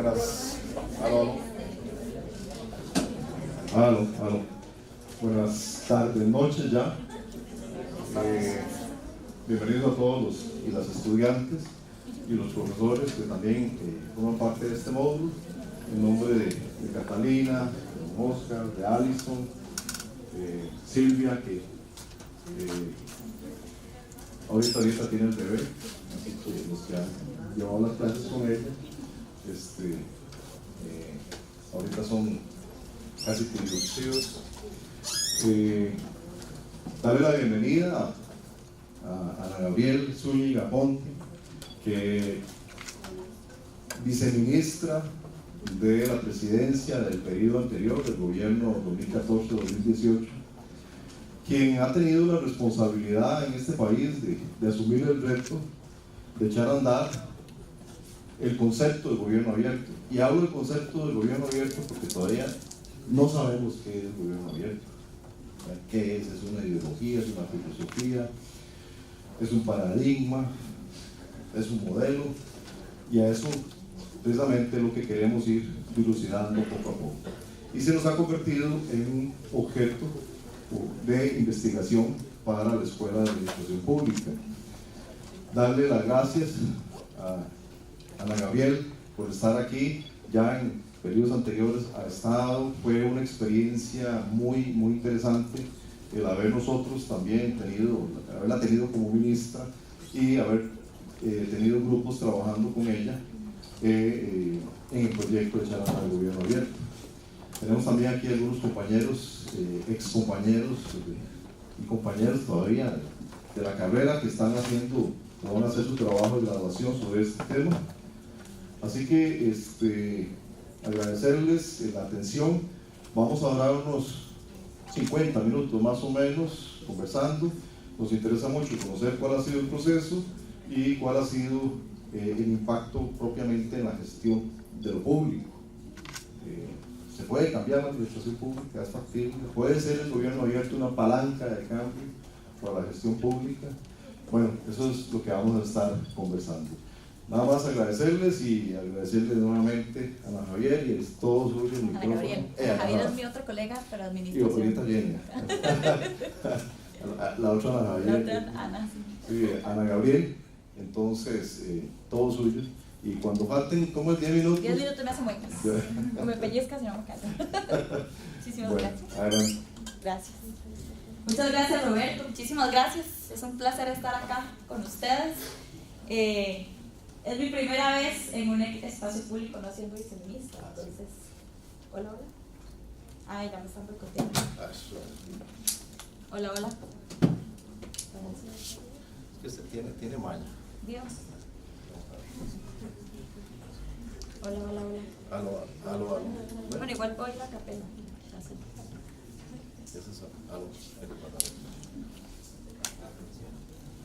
Buenas. Buenas tardes, noches ya. Bienvenidos a todos los y las estudiantes y los profesores que también forman parte de este módulo. En nombre de Catalina, de Oscar, de Alison, Silvia, que ahorita tiene el bebé, así que los que han llevado las clases con ella, ahorita son casi conducidos. Darle la bienvenida a Ana Gabriel Zúñiga Ponte, que viceministra de la presidencia del periodo anterior del gobierno 2014-2018, quien ha tenido la responsabilidad en este país de asumir el reto de echar a andar el concepto de gobierno abierto. Y hablo del concepto de gobierno abierto porque todavía no sabemos qué es el gobierno abierto. ¿Qué es? ¿Es una ideología? ¿Es una filosofía? ¿Es un paradigma? ¿Es un modelo? Y a eso precisamente lo que queremos ir dilucidando poco a poco. Y se nos ha convertido en un objeto de investigación para la Escuela de Administración Pública. Darle las gracias a Ana Gabriel por estar aquí. Ya en periodos anteriores ha estado, fue una experiencia muy interesante el haber nosotros también haberla tenido como ministra y haber tenido grupos trabajando con ella en el proyecto de echar a andar el gobierno abierto. Tenemos también aquí algunos compañeros, excompañeros y compañeros todavía de la carrera que van a hacer su trabajo de graduación sobre este tema. Así que agradecerles la atención. Vamos a hablar unos 50 minutos más o menos conversando. Nos interesa mucho conocer cuál ha sido el proceso y cuál ha sido el impacto propiamente en la gestión de lo público. Se puede cambiar la administración pública, es factible. Puede ser el gobierno abierto una palanca de cambio para la gestión pública. Bueno, eso es lo que vamos a estar conversando. Nada más agradecerles y agradecerles nuevamente a Ana Javier y a todos los micrófonos. Ana Gabriel. Ana Javier es mi otro colega para administración. Y ahorita viene. La otra Ana Javier. La otra Ana, sí. Sí, Ana Gabriel. Entonces, todos suyos. Y cuando falten, ¿cómo es? 10 minutos. 10 minutos me hacen muecas. O me pellizcas y no me callo. Muchísimas gracias. Adelante. Gracias. Muchas gracias, Roberto. Muchísimas gracias. Es un placer estar acá con ustedes. Es mi primera vez en un espacio público no siendo viceministra. Entonces, hola. Ay, ya me están boicoteando. Hola. Es que usted tiene maña. Dios. Hola. Aló. Bueno, igual voy a la capela.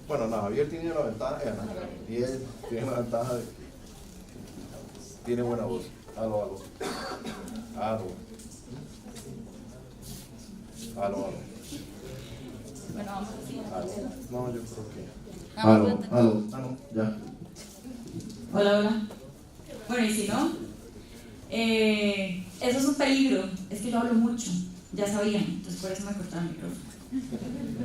Bueno, Ana Javier tiene la ventaja tiene la ventaja de tiene buena voz. Aló. Bueno, vamos a seguir. No, yo creo que aló, ya. Hola. Bueno, y si no, eso es un peligro. Es que yo hablo mucho, ya sabían, entonces por eso me cortaron el micrófono.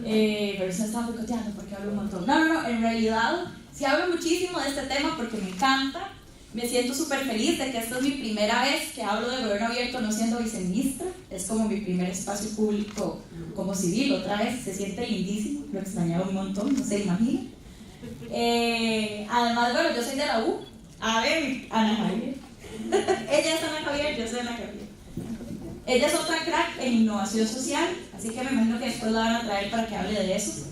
Pero se me estaba boicoteando porque hablo un montón. No, en realidad sí hablo muchísimo de este tema porque me encanta. Me siento súper feliz de que esta es mi primera vez que hablo de gobierno abierto no siendo viceministra. Es como mi primer espacio público como civil, otra vez. Se siente lindísimo, lo extrañaba un montón, no se imagina. Además, bueno, yo soy de la U. A ver, Ana Javier. Ella es Ana Javier, yo soy Ana Javier. Ella es otra crack en innovación social, así que me imagino que después la van a traer para que hable de eso.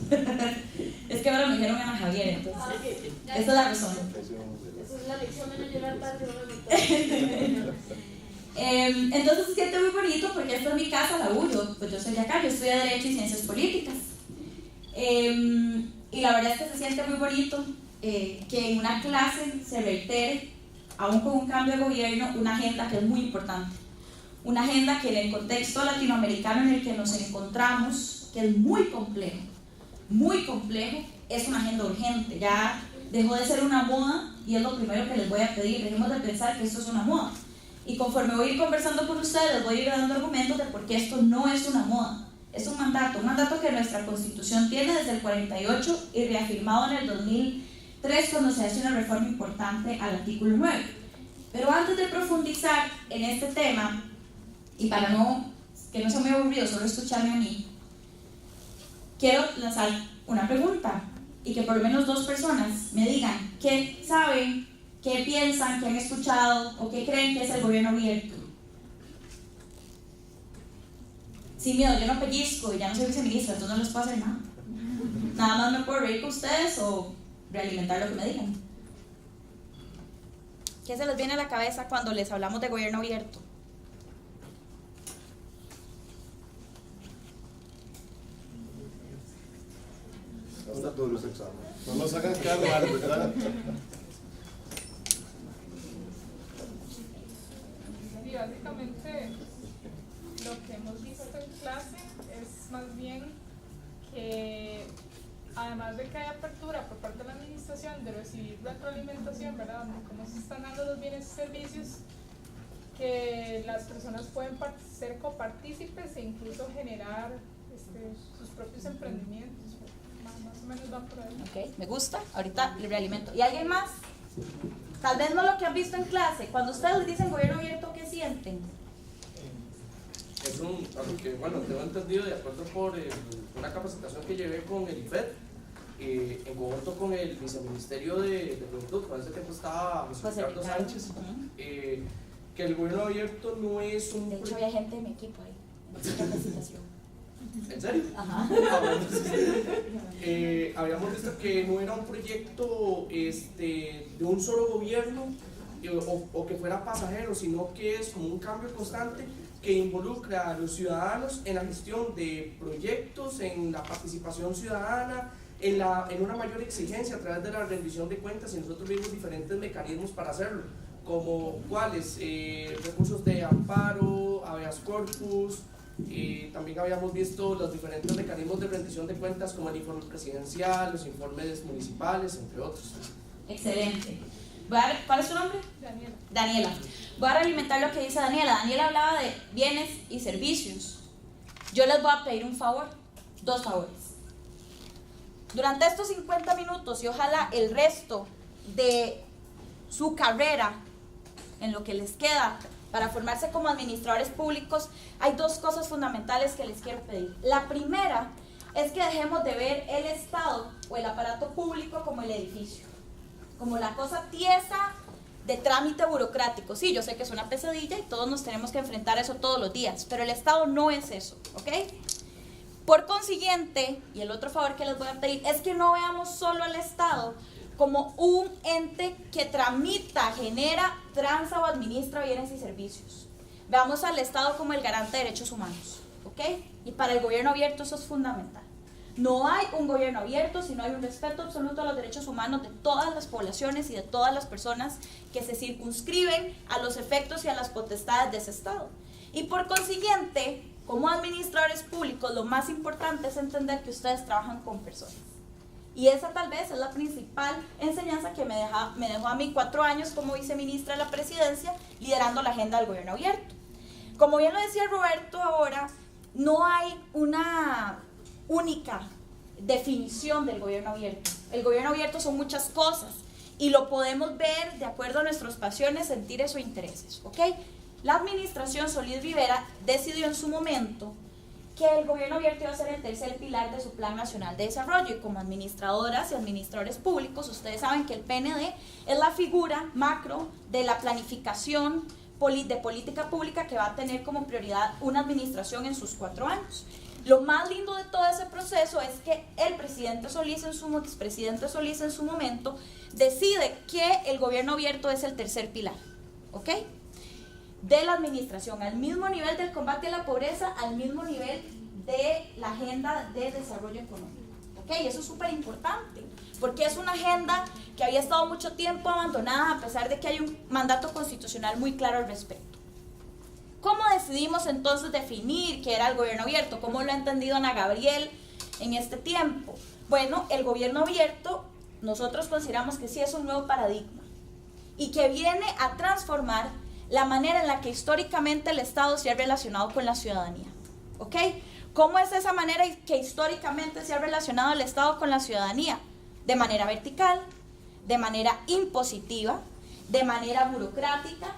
Es que ahora me dijeron Ana Javier, entonces. Esa es la razón. Esa es la lección de no llegar tarde a una entonces se siente muy bonito porque esta es mi casa, la U. Yo soy de acá, yo estudié Derecho y Ciencias Políticas. Y la verdad es que se siente muy bonito que en una clase se reitere, aún con un cambio de gobierno, una agenda que es muy importante. Una agenda que en el contexto latinoamericano en el que nos encontramos, que es muy complejo, es una agenda urgente. Ya dejó de ser una moda y es lo primero que les voy a pedir. Dejemos de pensar que esto es una moda. Y conforme voy a ir conversando con ustedes, les voy a ir dando argumentos de por qué esto no es una moda. Es un mandato que nuestra Constitución tiene desde el 48 y reafirmado en el 2003 cuando se hace una reforma importante al artículo 9. Pero antes de profundizar en este tema, y para que no sea muy aburrido solo escucharme a mí, quiero lanzar una pregunta y que por lo menos 2 personas me digan qué saben, qué piensan, qué han escuchado o qué creen que es el gobierno abierto. Sin miedo, yo no pellizco y ya no soy viceministra, entonces no les puedo hacer nada. Nada más me puedo reír con ustedes o realimentar lo que me digan. ¿Qué se les viene a la cabeza cuando les hablamos de gobierno abierto? Está duro ese examen. No nos hagan quedar mal, ¿verdad? Sí, básicamente lo que hemos visto en clase es más bien que además de que hay apertura por parte de la administración de recibir retroalimentación, ¿verdad? De cómo se están dando los bienes y servicios, que las personas pueden ser copartícipes e incluso generar sus propios emprendimientos. Más o menos van por ahí. Ok, me gusta. Ahorita le realimento. ¿Y alguien más? Tal vez no lo que han visto en clase. Cuando ustedes les dicen gobierno abierto, ¿qué sienten? Es a lo que, bueno, tengo entendido de acuerdo por una capacitación que llevé con el IFED, en conjunto con el viceministerio de Juventud, con ese tiempo estaba José Ricardo Sánchez, que el gobierno abierto no es un... De hecho, había gente de mi equipo ahí, en esa capacitación. ¿En serio? Ajá. Habíamos visto que no era un proyecto de un solo gobierno o que fuera pasajero, sino que es como un cambio constante que involucra a los ciudadanos en la gestión de proyectos, en la participación ciudadana, en una mayor exigencia a través de la rendición de cuentas, y nosotros vimos diferentes mecanismos para hacerlo, como cuáles, recursos de amparo, habeas corpus, también habíamos visto los diferentes mecanismos de rendición de cuentas como el informe presidencial, los informes municipales, entre otros. Excelente. ¿Cuál es su nombre? Daniela. Daniela. Voy a realimentar lo que dice Daniela. Daniela hablaba de bienes y servicios. Yo les voy a pedir un favor, 2 favores. Durante estos 50 minutos y ojalá el resto de su carrera, en lo que les queda para formarse como administradores públicos, hay 2 cosas fundamentales que les quiero pedir. La primera es que dejemos de ver el Estado o el aparato público como el edificio, como la cosa tiesa de trámite burocrático. Sí, yo sé que es una pesadilla y todos nos tenemos que enfrentar a eso todos los días, pero el Estado no es eso, ¿ok? Por consiguiente, y el otro favor que les voy a pedir es que no veamos solo al Estado como un ente que tramita, genera, transa o administra bienes y servicios. Veamos al Estado como el garante de derechos humanos, ¿ok? Y para el gobierno abierto eso es fundamental. No hay un gobierno abierto si no hay un respeto absoluto a los derechos humanos de todas las poblaciones y de todas las personas que se circunscriben a los efectos y a las potestades de ese Estado. Y por consiguiente, como administradores públicos, lo más importante es entender que ustedes trabajan con personas. Y esa tal vez es la principal enseñanza que me dejó a mí 4 años como viceministra de la presidencia, liderando la agenda del gobierno abierto. Como bien lo decía Roberto ahora, no hay una única definición del gobierno abierto. El gobierno abierto son muchas cosas y lo podemos ver de acuerdo a nuestras pasiones, sentires o intereses, ¿ok? La administración Solís Rivera decidió en su momento que el gobierno abierto iba a ser el tercer pilar de su Plan Nacional de Desarrollo, y como administradoras y administradores públicos, ustedes saben que el PND es la figura macro de la planificación de política pública que va a tener como prioridad una administración en sus 4 años. Lo más lindo de todo ese proceso es que el expresidente Solís en su momento decide que el gobierno abierto es el tercer pilar, ¿ok? De la administración, al mismo nivel del combate a la pobreza, al mismo nivel de la agenda de desarrollo económico, ¿ok? Y eso es súper importante, porque es una agenda que había estado mucho tiempo abandonada a pesar de que hay un mandato constitucional muy claro al respecto. ¿Cómo decidimos entonces definir qué era el gobierno abierto? ¿Cómo lo ha entendido Ana Gabriel en este tiempo? Bueno, el gobierno abierto nosotros consideramos que sí es un nuevo paradigma y que viene a transformar la manera en la que históricamente el Estado se ha relacionado con la ciudadanía. ¿Ok? ¿Cómo es esa manera que históricamente se ha relacionado el Estado con la ciudadanía? De manera vertical, de manera impositiva, de manera burocrática,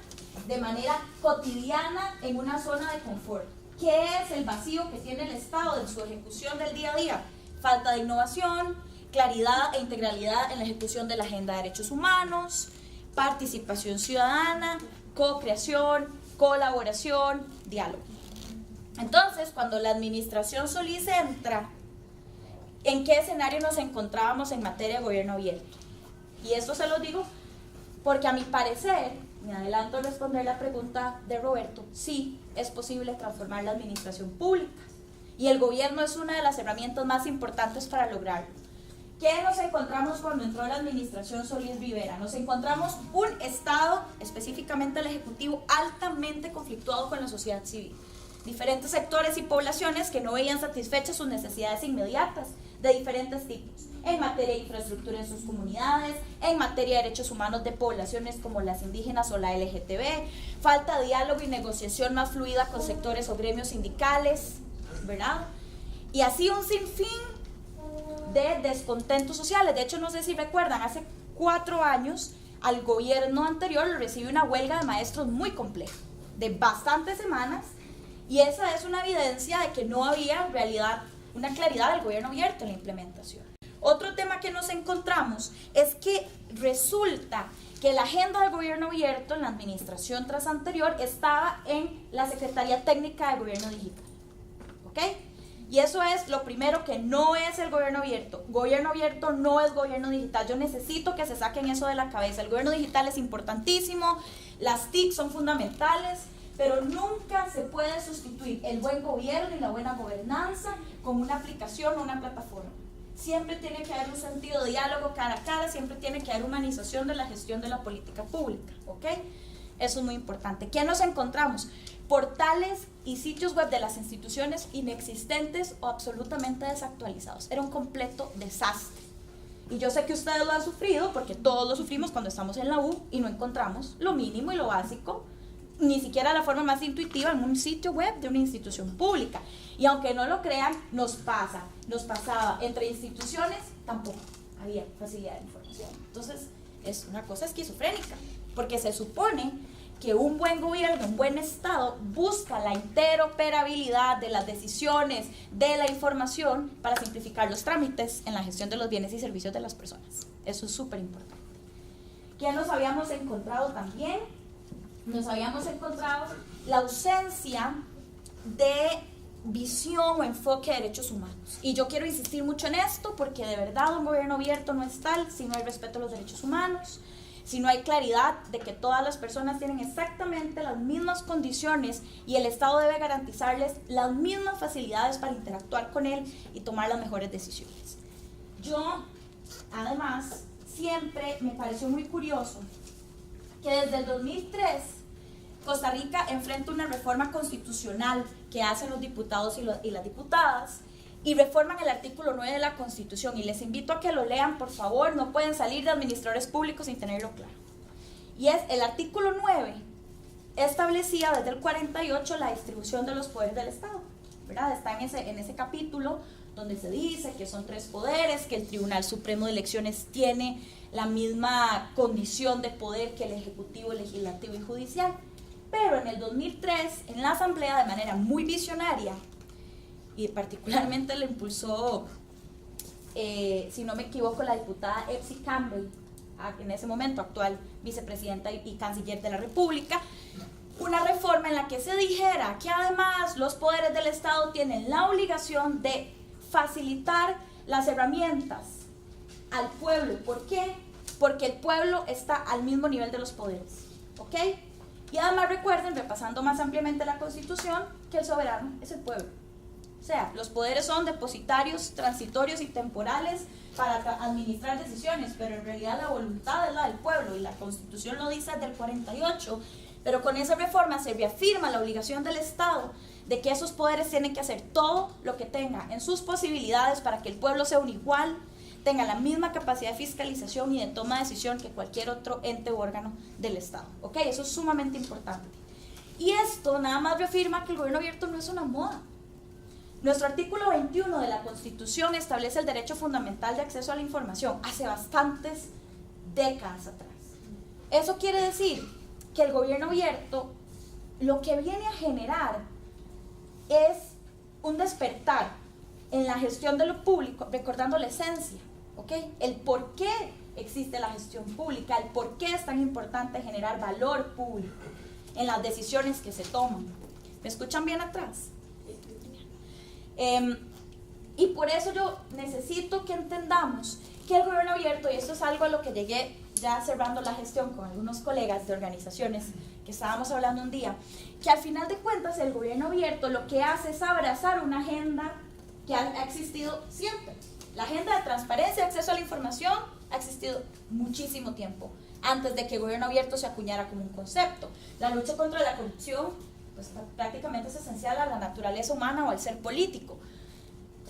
de manera cotidiana en una zona de confort. ¿Qué es el vacío que tiene el Estado en su ejecución del día a día? Falta de innovación, claridad e integralidad en la ejecución de la agenda de derechos humanos, participación ciudadana, co-creación, colaboración, diálogo. Entonces, cuando la administración Solís entra, ¿en qué escenario nos encontrábamos en materia de gobierno abierto? Y esto se lo digo porque a mi parecer, me adelanto a responder la pregunta de Roberto, sí es posible transformar la administración pública y el gobierno es una de las herramientas más importantes para lograrlo. ¿Qué nos encontramos cuando entró la administración Solís Rivera? Nos encontramos un Estado, específicamente el Ejecutivo, altamente conflictuado con la sociedad civil. Diferentes sectores y poblaciones que no veían satisfechas sus necesidades inmediatas de diferentes tipos, en materia de infraestructura en sus comunidades, en materia de derechos humanos de poblaciones como las indígenas o la LGTB, falta de diálogo y negociación más fluida con sectores o gremios sindicales, ¿verdad? Y así un sinfín de descontentos sociales. De hecho, no sé si recuerdan, hace 4 años al gobierno anterior le recibió una huelga de maestros muy compleja, de bastantes semanas, y esa es una evidencia de que no había en realidad una claridad del gobierno abierto en la implementación. Otro tema que nos encontramos es que resulta que la agenda del gobierno abierto en la administración tras anterior estaba en la Secretaría Técnica de Gobierno Digital. ¿Ok? Y eso es lo primero que no es el gobierno abierto. Gobierno abierto no es gobierno digital. Yo necesito que se saquen eso de la cabeza. El gobierno digital es importantísimo, las TIC son fundamentales, pero nunca se puede sustituir el buen gobierno y la buena gobernanza con una aplicación o una plataforma. Siempre tiene que haber un sentido de diálogo cara a cara, siempre tiene que haber humanización de la gestión de la política pública, ¿ok? Eso es muy importante. ¿Qué nos encontramos? Portales y sitios web de las instituciones inexistentes o absolutamente desactualizados. Era un completo desastre. Y yo sé que ustedes lo han sufrido porque todos lo sufrimos cuando estamos en la U y no encontramos lo mínimo y lo básico, ni siquiera la forma más intuitiva en un sitio web de una institución pública. Y aunque no lo crean, nos pasaba entre instituciones, tampoco había facilidad de información. Entonces es una cosa esquizofrénica, porque se supone que un buen gobierno, un buen Estado busca la interoperabilidad de las decisiones, de la información para simplificar los trámites en la gestión de los bienes y servicios de las personas. Eso es súper importante. ¿Qué nos habíamos encontrado también? Nos habíamos encontrado la ausencia de visión o enfoque de derechos humanos. Y yo quiero insistir mucho en esto porque de verdad un gobierno abierto no es tal si no hay respeto a los derechos humanos, si no hay claridad de que todas las personas tienen exactamente las mismas condiciones y el Estado debe garantizarles las mismas facilidades para interactuar con él y tomar las mejores decisiones. Yo, además, siempre me pareció muy curioso que desde el 2003 Costa Rica enfrenta una reforma constitucional que hacen los diputados y las diputadas y reforman el artículo 9 de la Constitución, y les invito a que lo lean, por favor, no pueden salir de administradores públicos sin tenerlo claro. Y es el artículo 9 establecía desde el 48 la distribución de los poderes del Estado, ¿verdad? Está en ese capítulo donde se dice que son 3 poderes, que el Tribunal Supremo de Elecciones tiene la misma condición de poder que el Ejecutivo, Legislativo y Judicial. Pero en el 2003, en la Asamblea, de manera muy visionaria, y particularmente lo impulsó, si no me equivoco, la diputada Epsi Campbell, en ese momento actual vicepresidenta y canciller de la República, una reforma en la que se dijera que además los poderes del Estado tienen la obligación de facilitar las herramientas al pueblo. ¿Por qué? Porque el pueblo está al mismo nivel de los poderes, ¿ok? Y además recuerden, repasando más ampliamente la Constitución, que el soberano es el pueblo. O sea, los poderes son depositarios, transitorios y temporales para administrar decisiones, pero en realidad la voluntad es la del pueblo y la Constitución lo dice desde el 48, pero con esa reforma se reafirma la obligación del Estado de que esos poderes tienen que hacer todo lo que tenga en sus posibilidades para que el pueblo sea un igual tengan la misma capacidad de fiscalización y de toma de decisión que cualquier otro ente u órgano del Estado. ¿Ok? Eso es sumamente importante. Y esto nada más reafirma que el gobierno abierto no es una moda. Nuestro artículo 21 de la Constitución establece el derecho fundamental de acceso a la información hace bastantes décadas atrás. Eso quiere decir que el gobierno abierto lo que viene a generar es un despertar en la gestión de lo público, recordando la esencia, ¿ok? El por qué existe la gestión pública, el por qué es tan importante generar valor público en las decisiones que se toman. ¿Me escuchan bien atrás? Y por eso yo necesito que entendamos que el gobierno abierto, y esto es algo a lo que llegué ya cerrando la gestión con algunos colegas de organizaciones que estábamos hablando un día, que al final de cuentas el gobierno abierto lo que hace es abrazar una agenda que ha existido siempre. La agenda de transparencia y acceso a la información ha existido muchísimo tiempo, antes de que el gobierno abierto se acuñara como un concepto. La lucha contra la corrupción pues, prácticamente es esencial a la naturaleza humana o al ser político.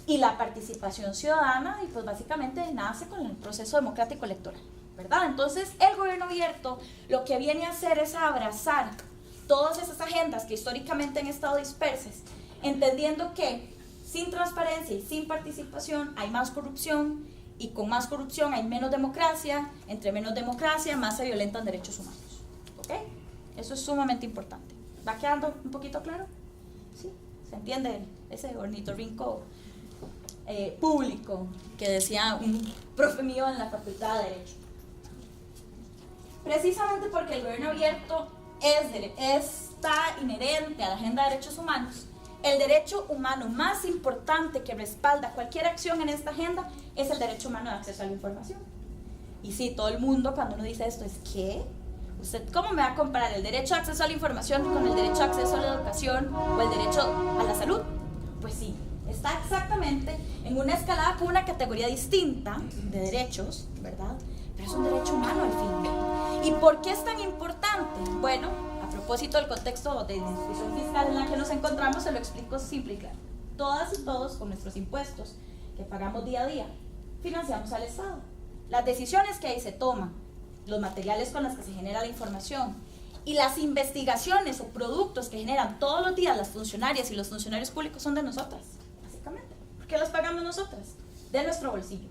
Y la participación ciudadana, y pues básicamente nace con el proceso democrático electoral, ¿verdad? Entonces, el gobierno abierto lo que viene a hacer es abrazar todas esas agendas que históricamente han estado dispersas, entendiendo que sin transparencia y sin participación hay más corrupción, y con más corrupción hay menos democracia, entre menos democracia más se violentan derechos humanos. ¿Ok? Eso es sumamente importante. ¿Va quedando un poquito claro? ¿Sí? ¿Se entiende ese ornitorrinco público que decía un profe mío en la Facultad de Derecho? Precisamente porque el gobierno abierto está inherente a la agenda de derechos humanos, el derecho humano más importante que respalda cualquier acción en esta agenda es el derecho humano de acceso a la información. Y sí, todo el mundo cuando uno dice esto es ¿qué? ¿Usted cómo me va a comparar el derecho a acceso a la información con el derecho a acceso a la educación o el derecho a la salud? Pues sí, está exactamente en una escalada con una categoría distinta de derechos, ¿verdad? Pero es un derecho humano al fin. ¿Y por qué es tan importante? Bueno, a propósito del contexto de la institución fiscal en la que nos encontramos, se lo explico simple y claro. Todas y todos, con nuestros impuestos que pagamos día a día, financiamos al Estado. Las decisiones que ahí se toman, los materiales con los que se genera la información y las investigaciones o productos que generan todos los días las funcionarias y los funcionarios públicos son de nosotras, básicamente. ¿Por qué las pagamos nosotras? De nuestro bolsillo.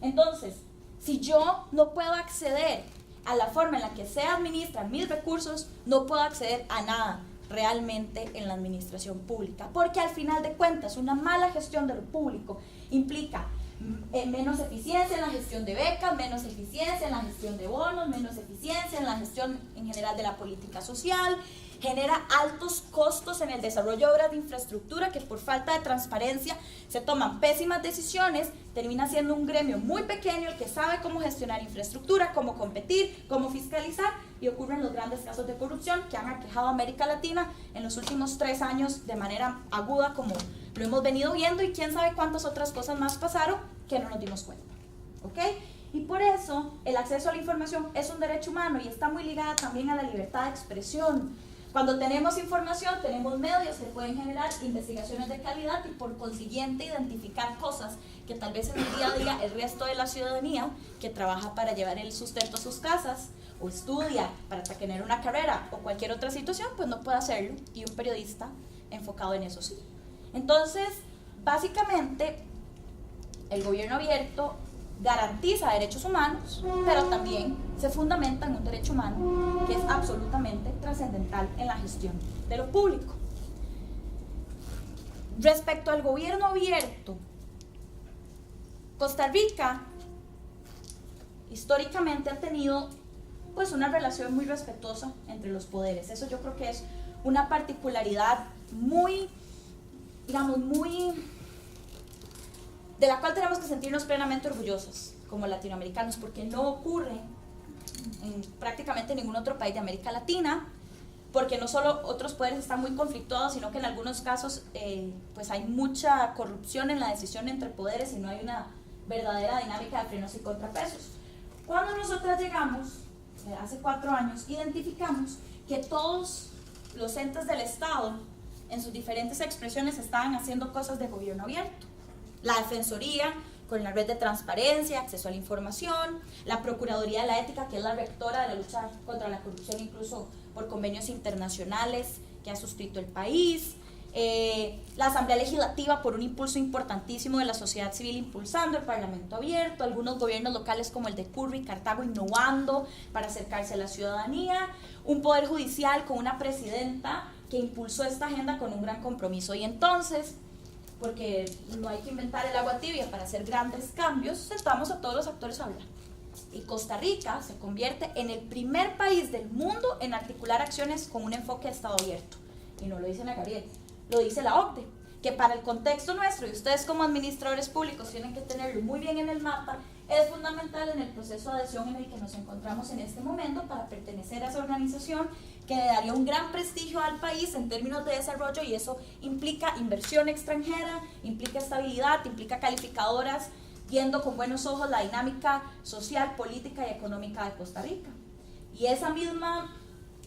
Entonces, si yo no puedo acceder a la forma en la que se administran mis recursos, no puedo acceder a nada realmente en la administración pública, porque al final de cuentas una mala gestión de lo público implica menos eficiencia en la gestión de becas, menos eficiencia en la gestión de bonos, menos eficiencia en la gestión en general de la política social, genera altos costos en el desarrollo de obras de infraestructura que por falta de transparencia se toman pésimas decisiones, termina siendo un gremio muy pequeño el que sabe cómo gestionar infraestructura, cómo competir, cómo fiscalizar, y ocurren los grandes casos de corrupción que han aquejado a América Latina en los últimos 3 años de manera aguda, como lo hemos venido viendo, y quién sabe cuántas otras cosas más pasaron que no nos dimos cuenta. ¿Ok? Y por eso el acceso a la información es un derecho humano y está muy ligada también a la libertad de expresión. Cuando tenemos información, tenemos medios que pueden generar investigaciones de calidad y por consiguiente identificar cosas que tal vez en el día a día el resto de la ciudadanía que trabaja para llevar el sustento a sus casas o estudia para tener una carrera o cualquier otra situación, pues no puede hacerlo, y un periodista enfocado en eso sí. Entonces, básicamente, el gobierno abierto garantiza derechos humanos, pero también se fundamenta en un derecho humano que es absolutamente trascendental en la gestión de lo público. Respecto al gobierno abierto, Costa Rica históricamente ha tenido pues una relación muy respetuosa entre los poderes. Eso yo creo que es una particularidad muy, digamos, de la cual tenemos que sentirnos plenamente orgullosos como latinoamericanos, porque no ocurre en prácticamente ningún otro país de América Latina, porque no solo otros poderes están muy conflictuados, sino que en algunos casos pues hay mucha corrupción en la decisión entre poderes y no hay una verdadera dinámica de frenos y contrapesos. Cuando nosotras llegamos, hace 4 años, identificamos que todos los entes del Estado, en sus diferentes expresiones, estaban haciendo cosas de gobierno abierto. La Defensoría, con la red de transparencia, acceso a la información, la Procuraduría de la Ética, que es la rectora de la lucha contra la corrupción, incluso por convenios internacionales que ha suscrito el país, la Asamblea Legislativa por un impulso importantísimo de la sociedad civil impulsando el Parlamento abierto, algunos gobiernos locales como el de Curry, Cartago, innovando para acercarse a la ciudadanía, un poder judicial con una presidenta que impulsó esta agenda con un gran compromiso. Y entonces, porque no hay que inventar el agua tibia para hacer grandes cambios, sentamos a todos los actores a hablar. Y Costa Rica se convierte en el primer país del mundo en articular acciones con un enfoque de Estado abierto. Y no lo dice Ana Gabriel, lo dice la OCDE, que para el contexto nuestro, y ustedes como administradores públicos tienen que tenerlo muy bien en el mapa, es fundamental en el proceso de adhesión en el que nos encontramos en este momento para pertenecer a esa organización que le daría un gran prestigio al país en términos de desarrollo, y eso implica inversión extranjera, implica estabilidad, implica calificadoras viendo con buenos ojos la dinámica social, política y económica de Costa Rica. Y esa misma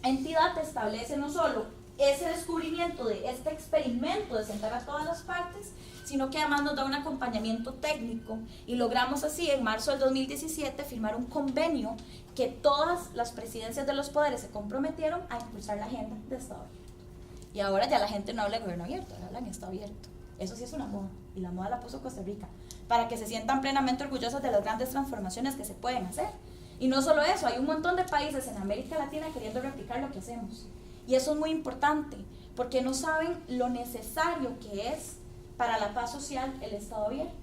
entidad establece no solo ese descubrimiento de este experimento de sentar a todas las partes, sino que además nos da un acompañamiento técnico, y logramos así en marzo del 2017 firmar un convenio que todas las presidencias de los poderes se comprometieron a impulsar la agenda de Estado abierto. Y ahora ya la gente no habla de gobierno abierto, ahora habla en Estado abierto. Eso sí es una moda, y la moda la puso Costa Rica, para que se sientan plenamente orgullosas de las grandes transformaciones que se pueden hacer. Y no solo eso, hay un montón de países en América Latina queriendo replicar lo que hacemos. Y eso es muy importante, porque no saben lo necesario que es para la paz social el Estado abierto.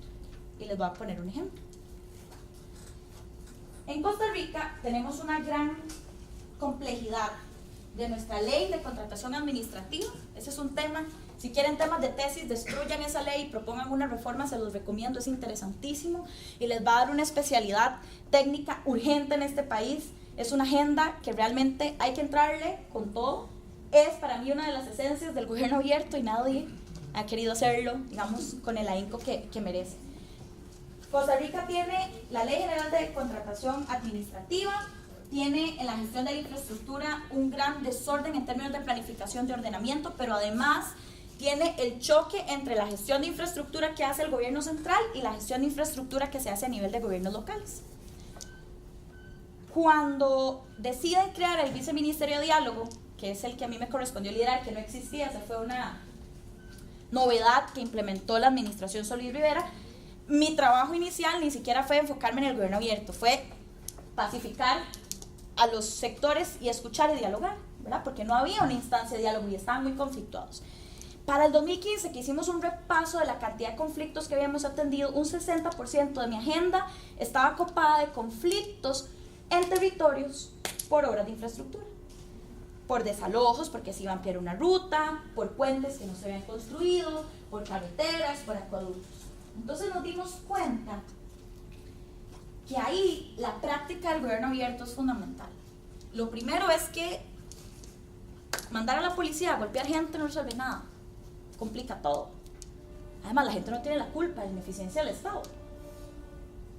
Y les voy a poner un ejemplo. En Costa Rica tenemos una gran complejidad de nuestra ley de contratación administrativa. Ese es un tema. Si quieren temas de tesis, destruyan esa ley y propongan una reforma, se los recomiendo, es interesantísimo y les va a dar una especialidad técnica urgente en este país. Es una agenda que realmente hay que entrarle con todo. Es para mí una de las esencias del gobierno abierto y nadie ha querido hacerlo, digamos, con el ahínco que merece. Costa Rica tiene la Ley General de Contratación Administrativa, tiene en la gestión de la infraestructura un gran desorden en términos de planificación de ordenamiento, pero además tiene el choque entre la gestión de infraestructura que hace el gobierno central y la gestión de infraestructura que se hace a nivel de gobiernos locales. Cuando deciden crear el Viceministerio de Diálogo, que es el que a mí me correspondió liderar, que no existía, esa fue una novedad que implementó la administración Solís Rivera, mi trabajo inicial ni siquiera fue enfocarme en el gobierno abierto, fue pacificar a los sectores y escuchar y dialogar, ¿verdad? Porque no había una instancia de diálogo y estaban muy conflictuados. Para el 2015, que hicimos un repaso de la cantidad de conflictos que habíamos atendido, un 60% de mi agenda estaba copada de conflictos en territorios por obras de infraestructura, por desalojos, porque se iba a ampliar una ruta, por puentes que no se habían construido, por carreteras, por acueductos. Entonces nos dimos cuenta que ahí la práctica del gobierno abierto es fundamental. Lo primero es que mandar a la policía a golpear gente no resuelve nada, complica todo. Además, la gente no tiene la culpa de la ineficiencia del Estado,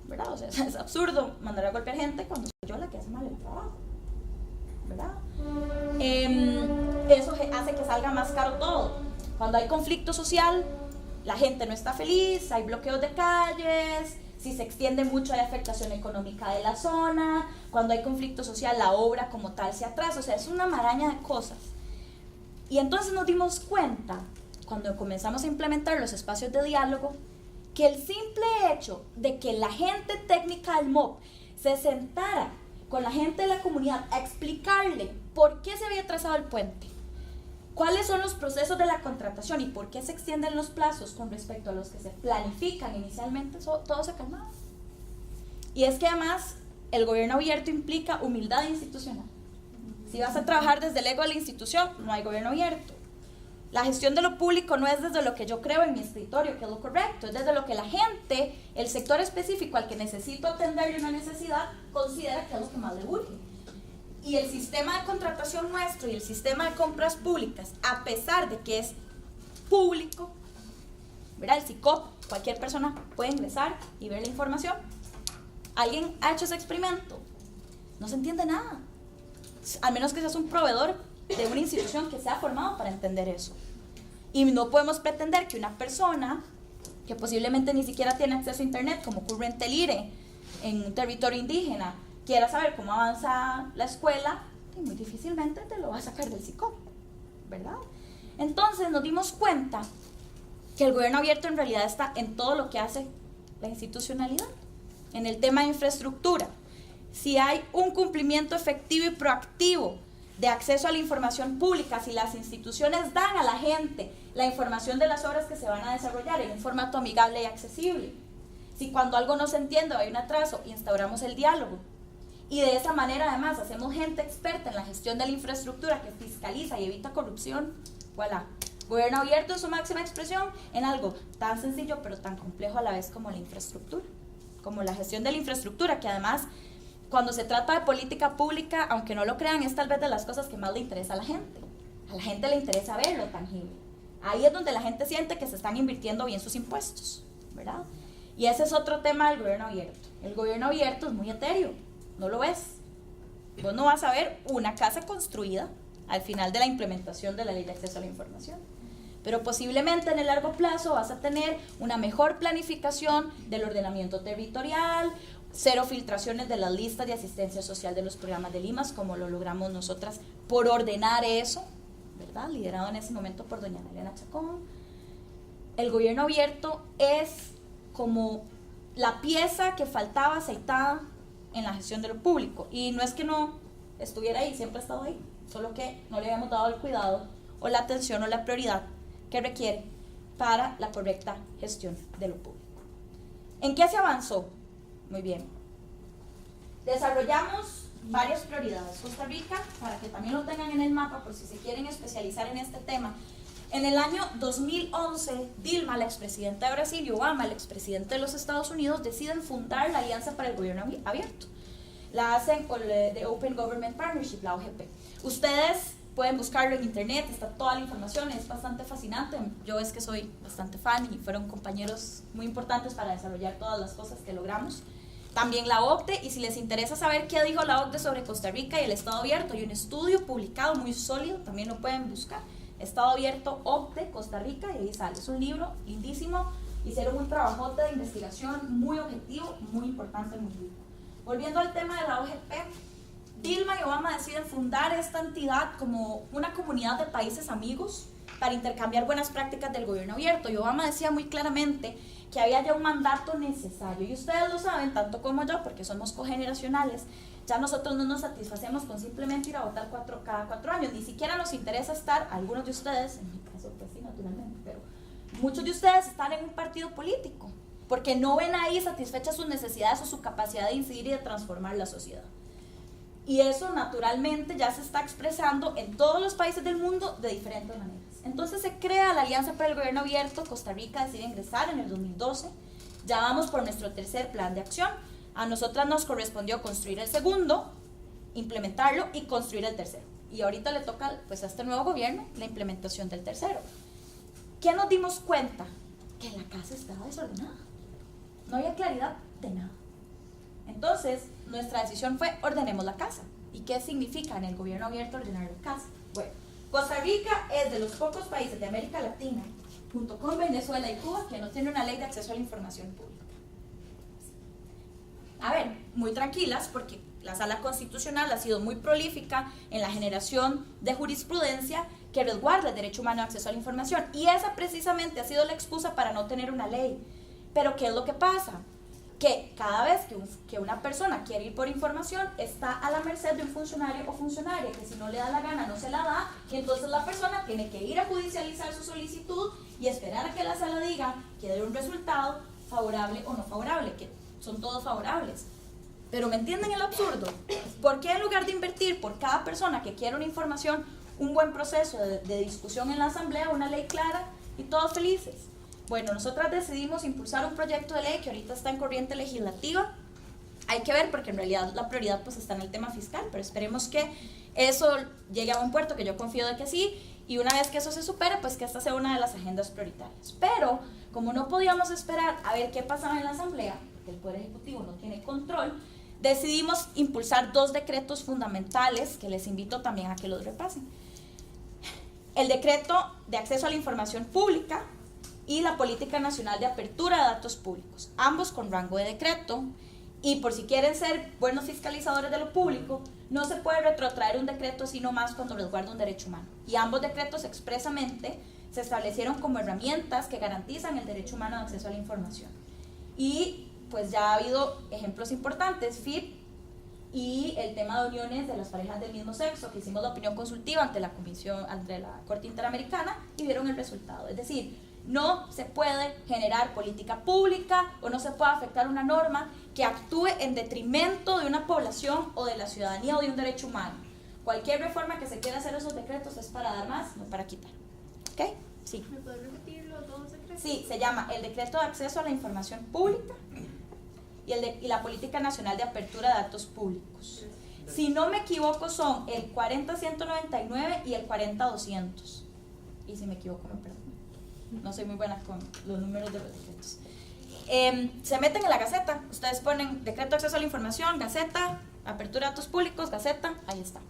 ¿verdad? O sea, es absurdo mandar a golpear gente cuando soy yo la que hace mal el trabajo, ¿verdad? Eso hace que salga más caro todo. Cuando hay conflicto social, la gente no está feliz, hay bloqueos de calles, si se extiende mucho hay afectación económica de la zona, cuando hay conflicto social la obra como tal se atrasa, o sea, es una maraña de cosas. Y entonces nos dimos cuenta, cuando comenzamos a implementar los espacios de diálogo, que el simple hecho de que la gente técnica del MOP se sentara con la gente de la comunidad a explicarle por qué se había trazado el puente, cuáles son los procesos de la contratación y por qué se extienden los plazos con respecto a los que se planifican inicialmente, todo se calmaba. Y es que además el gobierno abierto implica humildad institucional. Si vas a trabajar desde el ego de la institución, no hay gobierno abierto. La gestión de lo público no es desde lo que yo creo en mi escritorio, que es lo correcto, es desde lo que la gente, el sector específico al que necesito atenderle una necesidad, considera que es lo que más le urge. Y el sistema de contratación nuestro y el sistema de compras públicas, a pesar de que es público, ¿verdad? El SICOP, cualquier persona puede ingresar y ver la información. ¿Alguien ha hecho ese experimento? No se entiende nada, al menos que seas un proveedor de una institución que se ha formado para entender eso. Y no podemos pretender que una persona que posiblemente ni siquiera tiene acceso a internet, como ocurre en Telire, en un territorio indígena, quiera saber cómo avanza la escuela, y muy difícilmente te lo va a sacar del SICOP, ¿verdad? Entonces nos dimos cuenta que el gobierno abierto en realidad está en todo lo que hace la institucionalidad, en el tema de infraestructura. Si hay un cumplimiento efectivo y proactivo de acceso a la información pública, si las instituciones dan a la gente la información de las obras que se van a desarrollar en un formato amigable y accesible, si cuando algo no se entiende o hay un atraso, instauramos el diálogo, y de esa manera además hacemos gente experta en la gestión de la infraestructura que fiscaliza y evita corrupción, voilà. Gobierno abierto en su máxima expresión en algo tan sencillo pero tan complejo a la vez como la infraestructura, como la gestión de la infraestructura, que además cuando se trata de política pública, aunque no lo crean, es tal vez de las cosas que más le interesa a la gente. A la gente le interesa ver lo tangible. Ahí es donde la gente siente que se están invirtiendo bien sus impuestos, ¿verdad? Y ese es otro tema del gobierno abierto. El gobierno abierto es muy etéreo, no lo ves. Vos no vas a ver una casa construida al final de la implementación de la Ley de Acceso a la Información. Pero posiblemente en el largo plazo vas a tener una mejor planificación del ordenamiento territorial, cero filtraciones de las listas de asistencia social de los programas de Limas, como lo logramos nosotras por ordenar eso, ¿verdad? Liderado en ese momento por doña Elena Chacón. El gobierno abierto es como la pieza que faltaba aceitada en la gestión de lo público, y no es que no estuviera ahí, siempre ha estado ahí, solo que no le habíamos dado el cuidado o la atención o la prioridad que requiere para la correcta gestión de lo público. ¿En qué se avanzó? Muy bien. Desarrollamos varias prioridades. Costa Rica, para que también lo tengan en el mapa por si se quieren especializar en este tema, en el año 2011, Dilma, la expresidenta de Brasil, y Obama, el expresidente de los Estados Unidos, deciden fundar la Alianza para el Gobierno Abierto. La hacen con The Open Government Partnership, la OGP. Ustedes pueden buscarlo en internet, está toda la información, es bastante fascinante. Yo es que soy bastante fan y fueron compañeros muy importantes para desarrollar todas las cosas que logramos. También la OCDE, y si les interesa saber qué dijo la OCDE sobre Costa Rica y el Estado Abierto, hay un estudio publicado muy sólido, también lo pueden buscar, Estado Abierto, OCDE, Costa Rica, y ahí sale. Es un libro lindísimo, hicieron un trabajote de investigación muy objetivo, muy importante, muy lindo. Volviendo al tema de la OGP, Dilma y Obama deciden fundar esta entidad como una comunidad de países amigos para intercambiar buenas prácticas del gobierno abierto, y Obama decía muy claramente que había ya un mandato necesario, y ustedes lo saben tanto como yo porque somos cogeneracionales. Ya nosotros no nos satisfacemos con simplemente ir a votar cada 4 años, ni siquiera nos interesa estar, algunos de ustedes, en mi caso pues sí, naturalmente, pero muchos de ustedes están en un partido político porque no ven ahí satisfechas sus necesidades o su capacidad de incidir y de transformar la sociedad. Y eso naturalmente ya se está expresando en todos los países del mundo de diferentes maneras. Entonces se crea la Alianza para el Gobierno Abierto. Costa Rica decide ingresar en el 2012. Ya vamos por nuestro tercer plan de acción. A nosotras nos correspondió construir el segundo, implementarlo y construir el tercero. Y ahorita le toca pues a este nuevo gobierno la implementación del tercero. ¿Qué nos dimos cuenta? Que la casa estaba desordenada. No había claridad de nada. Entonces, nuestra decisión fue ordenemos la casa. ¿Y qué significa en el gobierno abierto ordenar la casa? Bueno, Costa Rica es de los pocos países de América Latina, junto con Venezuela y Cuba, que no tiene una ley de acceso a la información pública. A ver, muy tranquilas porque la Sala Constitucional ha sido muy prolífica en la generación de jurisprudencia que resguarda el derecho humano de acceso a la información, y esa precisamente ha sido la excusa para no tener una ley. Pero ¿qué es lo que pasa? Que cada vez que una persona quiere ir por información está a la merced de un funcionario o funcionaria que si no le da la gana no se la da, y entonces la persona tiene que ir a judicializar su solicitud y esperar a que la sala diga que dé un resultado favorable o no favorable, que son todos favorables. Pero ¿me entienden el absurdo? ¿Por qué en lugar de invertir por cada persona que quiere una información, un buen proceso de discusión en la asamblea, una ley clara y todos felices? Bueno, nosotras decidimos impulsar un proyecto de ley que ahorita está en corriente legislativa. Hay que ver porque en realidad la prioridad pues está en el tema fiscal, pero esperemos que eso llegue a buen puerto, que yo confío de que sí, y una vez que eso se supere, pues que esta sea una de las agendas prioritarias. Pero como no podíamos esperar a ver qué pasaba en la asamblea, porque el Poder Ejecutivo no tiene control, decidimos impulsar 2 decretos fundamentales que les invito también a que los repasen. El decreto de acceso a la información pública, y la Política Nacional de Apertura de Datos Públicos, ambos con rango de decreto. Y por si quieren ser buenos fiscalizadores de lo público, no se puede retrotraer un decreto sino más cuando resguarda un derecho humano. Y ambos decretos expresamente se establecieron como herramientas que garantizan el derecho humano de acceso a la información. Y pues ya ha habido ejemplos importantes, FIP y el tema de uniones de las parejas del mismo sexo, que hicimos la opinión consultiva ante la Corte Interamericana y vieron el resultado. Es decir, no se puede generar política pública o no se puede afectar una norma que actúe en detrimento de una población o de la ciudadanía o de un derecho humano. Cualquier reforma que se quiera hacer a esos decretos es para dar más, no para quitar. ¿Ok? Sí. ¿Me puedes repetir los dos decretos? Sí, se llama el Decreto de Acceso a la Información Pública y la Política Nacional de Apertura de Datos Públicos. Si no me equivoco son el 40199 y el 40200. Y si me equivoco me perdono. No soy muy buena con los números de los decretos. Se meten en la Gaceta, ustedes ponen Decreto de Acceso a la Información, Gaceta, Apertura de Datos Públicos, Gaceta, ahí está.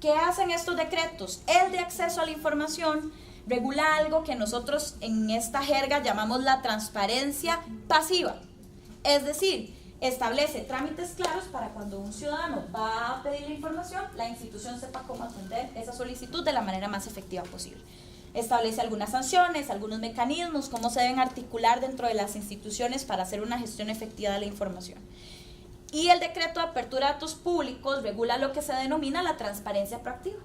¿Qué hacen estos decretos? El de acceso a la información regula algo que nosotros en esta jerga llamamos la transparencia pasiva. Es decir, establece trámites claros para cuando un ciudadano va a pedir la información, la institución sepa cómo atender esa solicitud de la manera más efectiva posible. Establece algunas sanciones, algunos mecanismos, cómo se deben articular dentro de las instituciones para hacer una gestión efectiva de la información. Y el Decreto de Apertura de Datos Públicos regula lo que se denomina la transparencia proactiva.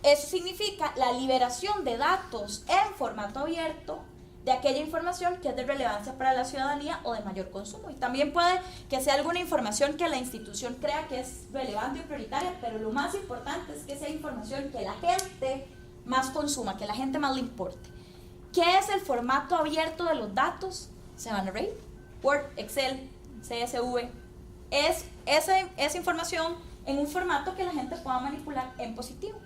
Eso significa la liberación de datos en formato abierto de aquella información que es de relevancia para la ciudadanía o de mayor consumo. Y también puede que sea alguna información que la institución crea que es relevante y prioritaria, pero lo más importante es que sea información que la gente más consuma, que la gente más le importe. ¿Qué es el formato abierto de los datos? ¿Se van a reír? Word, Excel, CSV. Es esa información en un formato que la gente pueda manipular en positivo.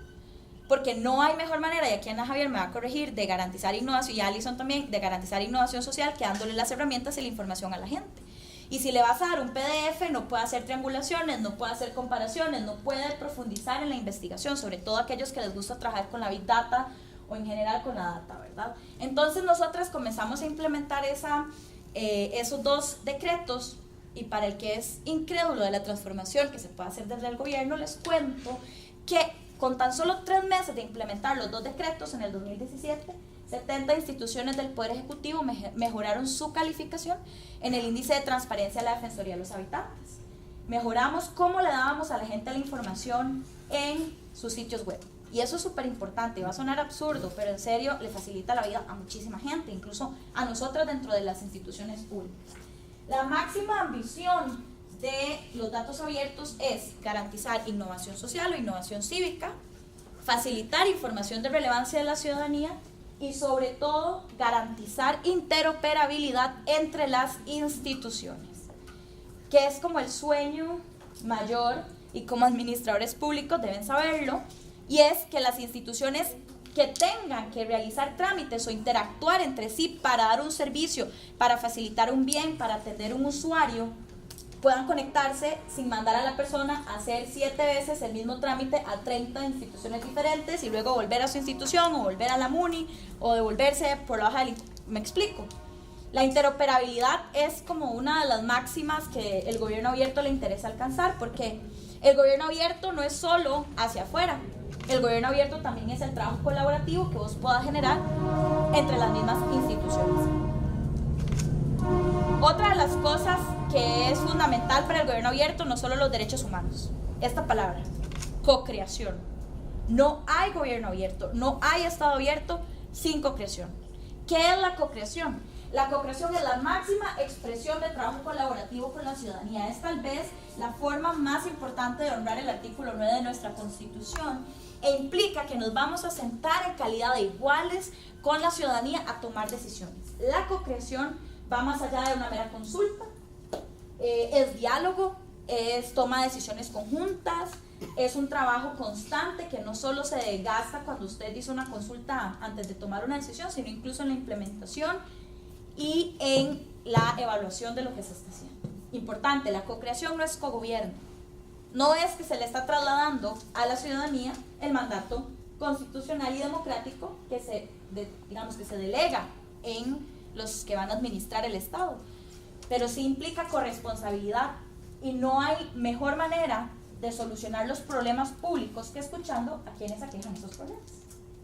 Porque no hay mejor manera, y aquí Ana Javier me va a corregir, de garantizar innovación, y Alison también, de garantizar innovación social que dándole las herramientas y la información a la gente. Y si le vas a dar un PDF, no puede hacer triangulaciones, no puede hacer comparaciones, no puede profundizar en la investigación, sobre todo aquellos que les gusta trabajar con la Big Data o en general con la data, ¿verdad? Entonces nosotras comenzamos a implementar esos dos decretos, y para el que es incrédulo de la transformación que se puede hacer desde el gobierno, les cuento que con tan solo 3 meses de implementar los dos decretos en el 2017, 70 instituciones del Poder Ejecutivo mejoraron su calificación en el índice de transparencia de la Defensoría de los Habitantes. Mejoramos cómo le dábamos a la gente la información en sus sitios web. Y eso es súper importante, va a sonar absurdo, pero en serio le facilita la vida a muchísima gente, incluso a nosotras dentro de las instituciones públicas. La máxima ambición de los datos abiertos es garantizar innovación social o innovación cívica, facilitar información de relevancia de la ciudadanía y sobre todo garantizar interoperabilidad entre las instituciones, que es como el sueño mayor, y como administradores públicos deben saberlo, y es que las instituciones que tengan que realizar trámites o interactuar entre sí para dar un servicio, para facilitar un bien, para atender un usuario, puedan conectarse sin mandar a la persona a hacer 7 veces el mismo trámite a 30 instituciones diferentes y luego volver a su institución o volver a la MUNI o devolverse por la hoja del... ¿Me explico? La interoperabilidad es como una de las máximas que el gobierno abierto le interesa alcanzar, porque el gobierno abierto no es solo hacia afuera. El gobierno abierto también es el trabajo colaborativo que vos puedas generar entre las mismas instituciones. Otra de las cosas que es fundamental para el gobierno abierto, no solo los derechos humanos, esta palabra, cocreación. No hay gobierno abierto, no hay Estado abierto sin cocreación. ¿Qué es la cocreación? La cocreación es la máxima expresión de trabajo colaborativo con la ciudadanía. Es tal vez la forma más importante de honrar el artículo 9 de nuestra Constitución, e implica que nos vamos a sentar en calidad de iguales con la ciudadanía a tomar decisiones. La cocreación va más allá de una mera consulta, es diálogo, es toma de decisiones conjuntas, es un trabajo constante que no solo se desgasta cuando usted hizo una consulta antes de tomar una decisión, sino incluso en la implementación y en la evaluación de lo que se está haciendo. Importante, la cocreación no es cogobierno, no es que se le está trasladando a la ciudadanía el mandato constitucional y democrático que se delega en los que van a administrar el Estado. Pero sí implica corresponsabilidad y no hay mejor manera de solucionar los problemas públicos que escuchando a quienes aquejan esos problemas.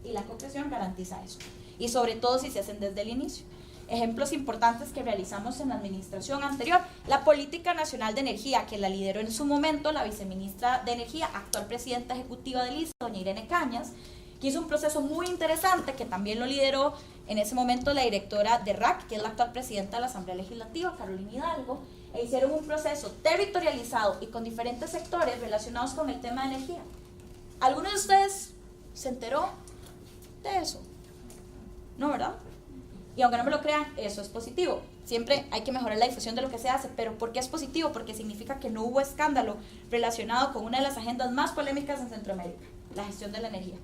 Y la concreción garantiza eso. Y sobre todo si se hacen desde el inicio. Ejemplos importantes que realizamos en la administración anterior: la Política Nacional de Energía, que la lideró en su momento la viceministra de Energía, actual presidenta ejecutiva del ISA, doña Irene Cañas, que hizo un proceso muy interesante, que también lo lideró en ese momento la directora de RAC, que es la actual presidenta de la Asamblea Legislativa, Carolina Hidalgo, e hicieron un proceso territorializado y con diferentes sectores relacionados con el tema de energía. ¿Alguno de ustedes se enteró de eso? No, ¿verdad? Y aunque no me lo crean, eso es positivo. Siempre hay que mejorar la difusión de lo que se hace, pero ¿por qué es positivo? Porque significa que no hubo escándalo relacionado con una de las agendas más polémicas en Centroamérica, la gestión de la energía,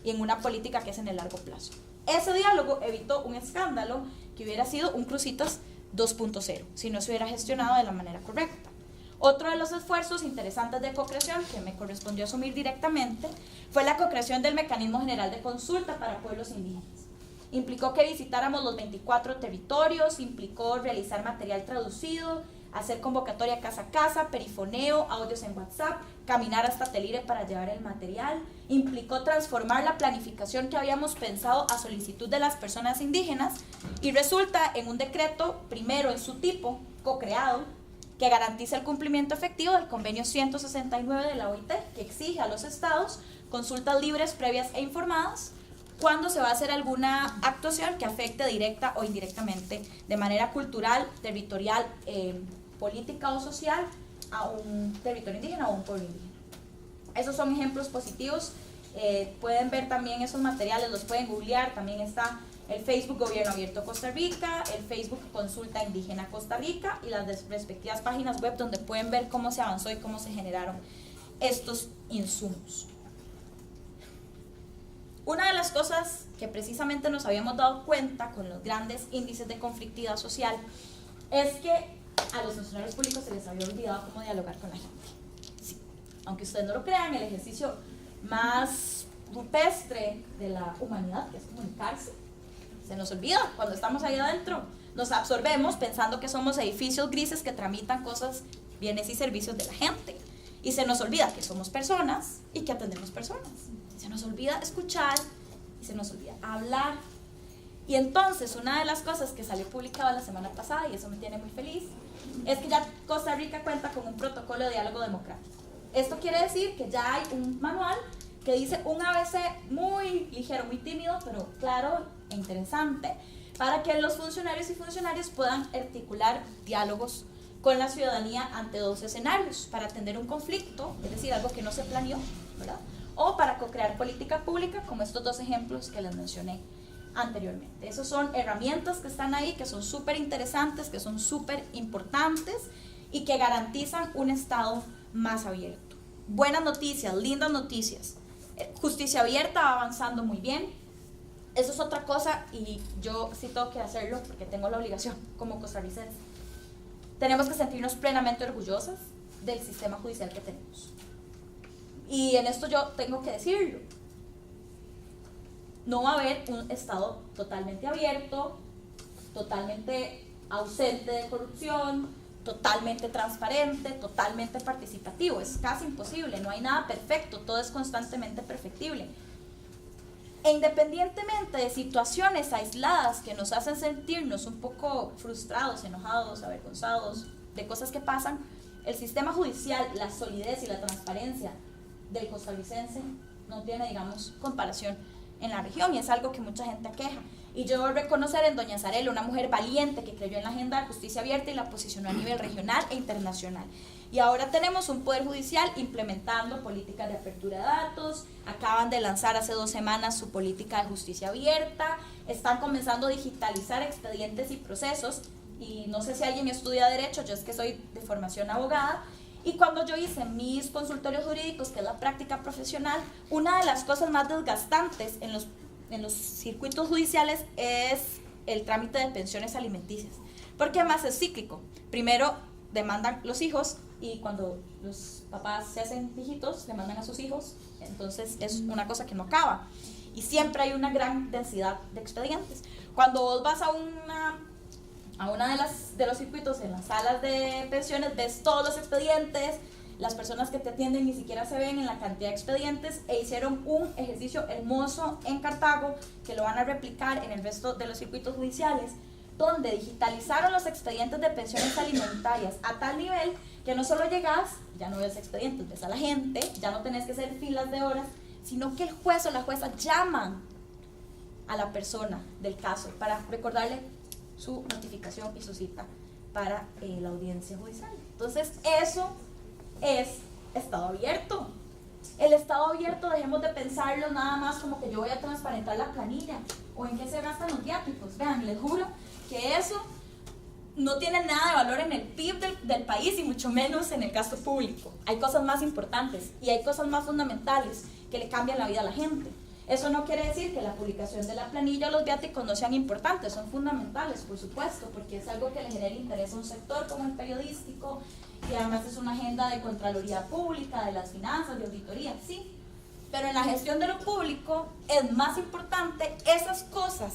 y en una política que es en el largo plazo. Ese diálogo evitó un escándalo que hubiera sido un Cruzitas 2.0, si no se hubiera gestionado de la manera correcta. Otro de los esfuerzos interesantes de co-creación que me correspondió asumir directamente fue la co-creación del Mecanismo General de Consulta para Pueblos Indígenas. Implicó que visitáramos los 24 territorios, implicó realizar material traducido, hacer convocatoria casa a casa, perifoneo, audios en WhatsApp, caminar hasta Telire para llevar el material. Implicó transformar la planificación que habíamos pensado a solicitud de las personas indígenas y resulta en un decreto, primero en su tipo, co-creado, que garantiza el cumplimiento efectivo del convenio 169 de la OIT, que exige a los estados consultas libres, previas e informadas cuando se va a hacer alguna actuación que afecte directa o indirectamente de manera cultural, territorial, política o social a un territorio indígena o un pueblo indígena. Esos son ejemplos positivos. Pueden ver también esos materiales, los pueden googlear. También está el Facebook Gobierno Abierto Costa Rica, el Facebook Consulta Indígena Costa Rica y las respectivas páginas web donde pueden ver cómo se avanzó y cómo se generaron estos insumos. Una de las cosas que precisamente nos habíamos dado cuenta con los grandes índices de conflictividad social es que a los funcionarios públicos se les había olvidado cómo dialogar con la gente. Sí. Aunque ustedes no lo crean, el ejercicio más rupestre de la humanidad, que es comunicarse, se nos olvida cuando estamos ahí adentro. Nos absorbemos pensando que somos edificios grises que tramitan cosas, bienes y servicios de la gente. Y se nos olvida que somos personas y que atendemos personas. Se nos olvida escuchar y se nos olvida hablar. Y entonces una de las cosas que salió publicada la semana pasada, y eso me tiene muy feliz, es que ya Costa Rica cuenta con un protocolo de diálogo democrático. Esto quiere decir que ya hay un manual que dice un ABC muy ligero, muy tímido, pero claro e interesante, para que los funcionarios y funcionarias puedan articular diálogos con la ciudadanía ante dos escenarios: para atender un conflicto, es decir, algo que no se planeó, ¿verdad?, o para co-crear política pública, como estos dos ejemplos que les mencioné anteriormente. Esas son herramientas que están ahí, que son súper interesantes, que son súper importantes y que garantizan un Estado más abierto. Buenas noticias, lindas noticias. Justicia Abierta va avanzando muy bien. Eso es otra cosa y yo sí tengo que hacerlo porque tengo la obligación como costarricense. Tenemos que sentirnos plenamente orgullosas del sistema judicial que tenemos. Y en esto yo tengo que decirlo. No va a haber un Estado totalmente abierto, totalmente ausente de corrupción, totalmente transparente, totalmente participativo. Es casi imposible, no hay nada perfecto, todo es constantemente perfectible. E independientemente de situaciones aisladas que nos hacen sentirnos un poco frustrados, enojados, avergonzados de cosas que pasan, el sistema judicial, la solidez y la transparencia del costarricense no tiene, digamos, comparación en la región, y es algo que mucha gente aqueja. Y yo debo reconocer en doña Zarela, una mujer valiente que creyó en la agenda de justicia abierta y la posicionó a nivel regional e internacional. Y ahora tenemos un poder judicial implementando políticas de apertura de datos, acaban de lanzar hace 2 semanas su política de justicia abierta, están comenzando a digitalizar expedientes y procesos, y no sé si alguien estudia derecho, yo es que soy de formación abogada, y cuando yo hice mis consultorios jurídicos, que es la práctica profesional, una de las cosas más desgastantes en los circuitos judiciales es el trámite de pensiones alimenticias, porque además es cíclico. Primero demandan los hijos y cuando los papás se hacen viejitos demandan a sus hijos, entonces es una cosa que no acaba. y siempre hay una gran densidad de expedientes. Cuando vos vas a una de los circuitos en las salas de pensiones, ves todos los expedientes, las personas que te atienden ni siquiera se ven en la cantidad de expedientes, e hicieron un ejercicio hermoso en Cartago que lo van a replicar en el resto de los circuitos judiciales, donde digitalizaron los expedientes de pensiones alimentarias a tal nivel que no solo llegas, ya no ves expedientes, ves a la gente, ya no tenés que hacer filas de horas, sino que el juez o la jueza llaman a la persona del caso para recordarle su notificación y su cita para la audiencia judicial. Entonces eso es Estado abierto. El Estado abierto, dejemos de pensarlo nada más como que yo voy a transparentar la planilla o en qué se gastan los viáticos. Vean, les juro que eso no tiene nada de valor en el PIB del país y mucho menos en el gasto público. Hay cosas más importantes y hay cosas más fundamentales que le cambian la vida a la gente. Eso no quiere decir que la publicación de la planilla o los viáticos no sean importantes, son fundamentales, por supuesto, porque es algo que le genera interés a un sector como el periodístico, y además es una agenda de Contraloría Pública, de las finanzas, de auditoría, sí. Pero en la gestión de lo público es más importante esas cosas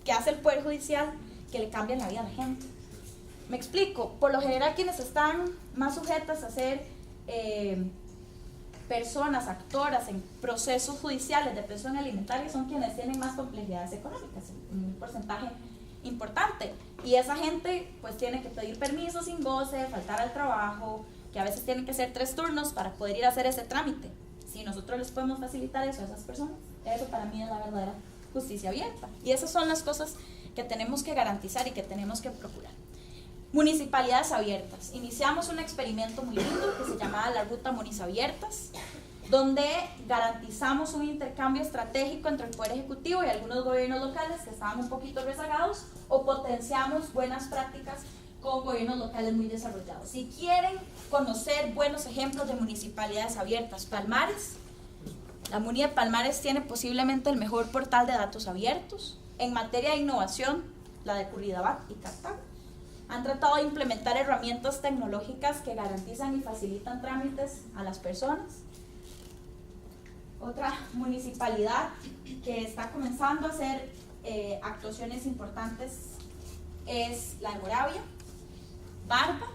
que hace el Poder Judicial que le cambian la vida a la gente. Me explico, por lo general quienes están más sujetas a ser personas, actoras en procesos judiciales de pensión alimentaria son quienes tienen más complejidades económicas, un porcentaje importante, y esa gente pues tiene que pedir permiso sin goce, faltar al trabajo, que a veces tienen que hacer 3 turnos para poder ir a hacer ese trámite. Si nosotros les podemos facilitar eso a esas personas, eso para mí es la verdadera justicia abierta, y esas son las cosas que tenemos que garantizar y que tenemos que procurar. Municipalidades abiertas. Iniciamos un experimento muy lindo que se llamaba la Ruta Muniz Abiertas, donde garantizamos un intercambio estratégico entre el Poder Ejecutivo y algunos gobiernos locales que estaban un poquito rezagados, o potenciamos buenas prácticas con gobiernos locales muy desarrollados. Si quieren conocer buenos ejemplos de municipalidades abiertas, Palmares, la Muni de Palmares tiene posiblemente el mejor portal de datos abiertos. En materia de innovación, la de Curridabat y Cartago han tratado de implementar herramientas tecnológicas que garantizan y facilitan trámites a las personas. Otra municipalidad que está comenzando a hacer actuaciones importantes es la de Moravia, Barba.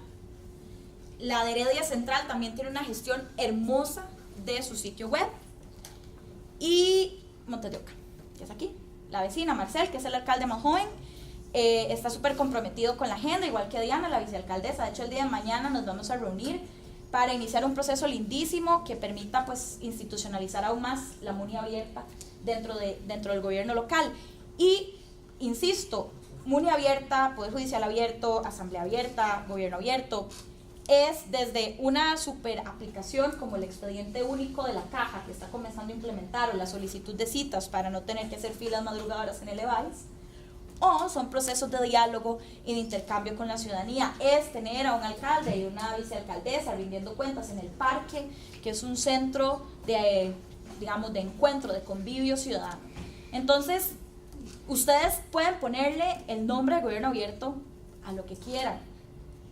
La de Heredia Central también tiene una gestión hermosa de su sitio web. Y Montes de Oca, que es aquí. La vecina Marcel, que es el alcalde más joven, está súper comprometido con la agenda, igual que Diana, la vicealcaldesa. De hecho, el día de mañana nos vamos a reunir para iniciar un proceso lindísimo que permita pues institucionalizar aún más la MUNI abierta dentro del gobierno local. Y, insisto, MUNI abierta, Poder Judicial abierto, Asamblea abierta, Gobierno abierto, es desde una super aplicación como el expediente único de la caja que está comenzando a implementar, o la solicitud de citas para no tener que hacer filas madrugadoras en el EVAIS, o son procesos de diálogo y de intercambio con la ciudadanía. Es tener a un alcalde y una vicealcaldesa rindiendo cuentas en el parque, que es un centro de, digamos, de encuentro, de convivio ciudadano. Entonces, ustedes pueden ponerle el nombre de gobierno abierto a lo que quieran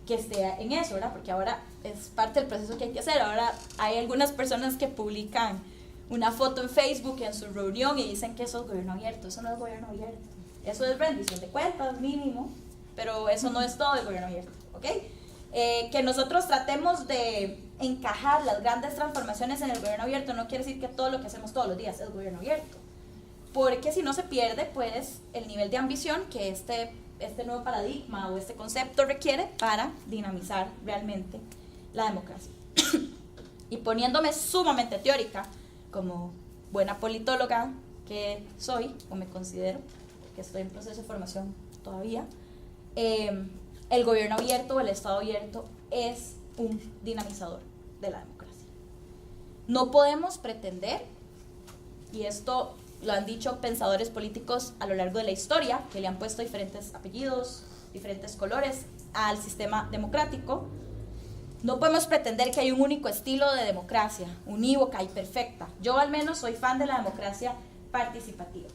que esté en eso, ¿verdad? Porque ahora es parte del proceso que hay que hacer. Ahora hay algunas personas que publican una foto en Facebook en su reunión y dicen que eso es gobierno abierto. Eso no es gobierno abierto. Eso es rendición de cuentas mínimo, pero eso no es todo el gobierno abierto, ¿ok? Que nosotros tratemos de encajar las grandes transformaciones en el gobierno abierto no quiere decir que todo lo que hacemos todos los días es gobierno abierto, porque si no se pierde pues el nivel de ambición que este nuevo paradigma o este concepto requiere para dinamizar realmente la democracia. Y poniéndome sumamente teórica, como buena politóloga que soy, o me considero, que estoy en proceso de formación todavía, el gobierno abierto o el Estado abierto es un dinamizador de la democracia. No podemos pretender, y esto lo han dicho pensadores políticos a lo largo de la historia, que le han puesto diferentes apellidos, diferentes colores al sistema democrático, no podemos pretender que hay un único estilo de democracia, unívoca y perfecta. Yo al menos soy fan de la democracia participativa,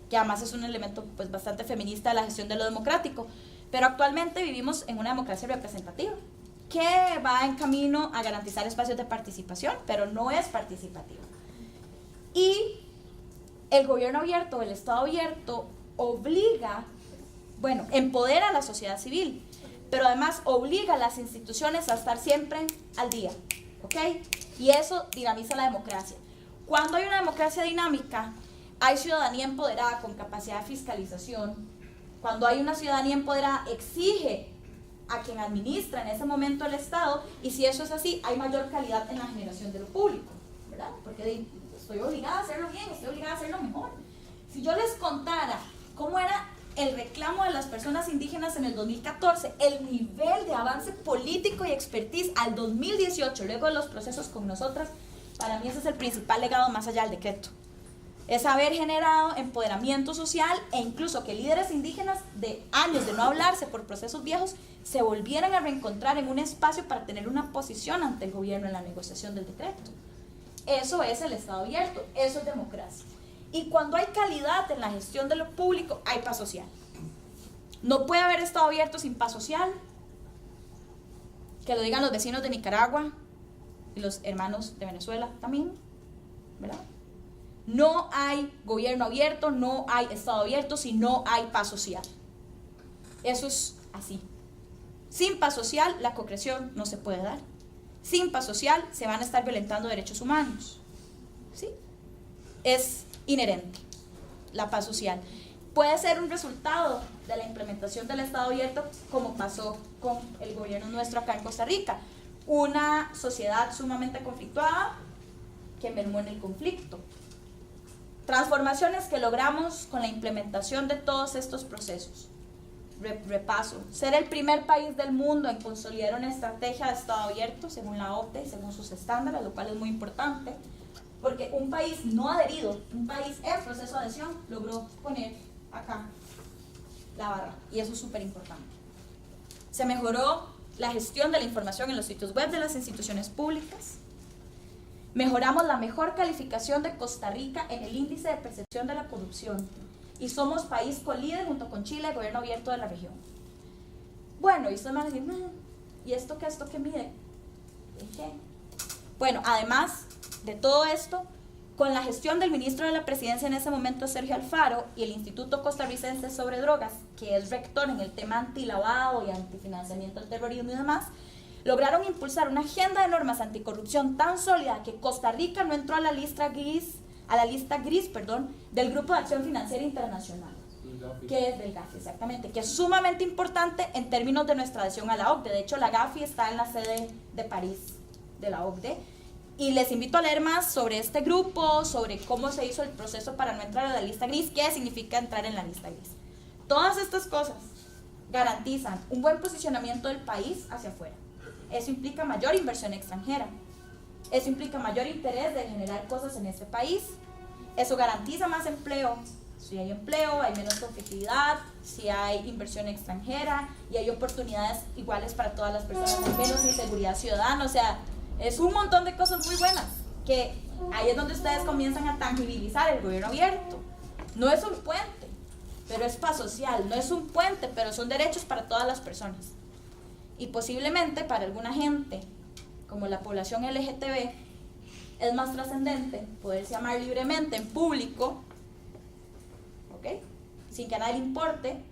que además es un elemento pues bastante feminista de la gestión de lo democrático, pero actualmente vivimos en una democracia representativa que va en camino a garantizar espacios de participación, pero no es participativa. Y el gobierno abierto, el Estado abierto, obliga, bueno, empodera a la sociedad civil, pero además obliga a las instituciones a estar siempre al día, ¿ok? Y eso dinamiza la democracia. Cuando hay una democracia dinámica, hay ciudadanía empoderada con capacidad de fiscalización. Cuando hay una ciudadanía empoderada, exige a quien administra en ese momento el Estado, y si eso es así, hay mayor calidad en la generación de lo público, ¿verdad? Porque estoy obligada a hacerlo bien, estoy obligada a hacerlo mejor. Si yo les contara cómo era el reclamo de las personas indígenas en el 2014, el nivel de avance político y expertise al 2018, luego de los procesos con nosotras, para mí ese es el principal legado más allá del decreto. Es haber generado empoderamiento social e incluso que líderes indígenas de años de no hablarse por procesos viejos se volvieran a reencontrar en un espacio para tener una posición ante el gobierno en la negociación del decreto. Eso es el Estado abierto, eso es democracia. Y cuando hay calidad en la gestión de lo público, hay paz social. No puede haber Estado abierto sin paz social. Que lo digan los vecinos de Nicaragua y los hermanos de Venezuela también, ¿verdad? No hay gobierno abierto, no hay Estado abierto si no hay paz social. Eso es así. Sin paz social, la concreción no se puede dar. Sin paz social, se van a estar violentando derechos humanos. ¿Sí? Es inherente la paz social. Puede ser un resultado de la implementación del Estado abierto, como pasó con el gobierno nuestro acá en Costa Rica. Una sociedad sumamente conflictuada que mermó en el conflicto. Transformaciones que logramos con la implementación de todos estos procesos. Repaso. Ser el primer país del mundo en consolidar una estrategia de Estado abierto según la OCDE y según sus estándares, lo cual es muy importante. Porque un país no adherido, un país en proceso de adhesión, logró poner acá la barra. Y eso es súper importante. Se mejoró la gestión de la información en los sitios web de las instituciones públicas. Mejoramos la mejor calificación de Costa Rica en el índice de percepción de la corrupción. Y somos país colíder junto con Chile, gobierno abierto de la región. Bueno, y ustedes van a decir, ¿y esto qué mide? ¿Qué? Bueno, además de todo esto, con la gestión del ministro de la Presidencia en ese momento, Sergio Alfaro, y el Instituto Costarricense sobre Drogas, que es rector en el tema antilavado y antifinanciamiento del terrorismo y demás, lograron impulsar una agenda de normas anticorrupción tan sólida que Costa Rica no entró a la lista gris, del Grupo de Acción Financiera Internacional, que es del GAFI, exactamente, que es sumamente importante en términos de nuestra adhesión a la OCDE. De hecho, la GAFI está en la sede de París de la OCDE. Y les invito a leer más sobre este grupo, sobre cómo se hizo el proceso para no entrar a la lista gris, qué significa entrar en la lista gris. Todas estas cosas garantizan un buen posicionamiento del país hacia afuera. Eso implica mayor inversión extranjera. Eso implica mayor interés de generar cosas en este país. Eso garantiza más empleo. Si hay empleo, hay menos conflictividad. Si hay inversión extranjera y hay oportunidades iguales para todas las personas, hay menos inseguridad ciudadana. O sea, es un montón de cosas muy buenas que ahí es donde ustedes comienzan a tangibilizar el gobierno abierto. No es un puente, pero es paz social. No es un puente, pero son derechos para todas las personas. Y posiblemente para alguna gente, como la población LGTB, es más trascendente poderse amar libremente en público, ¿ok? Sin que a nadie le importe,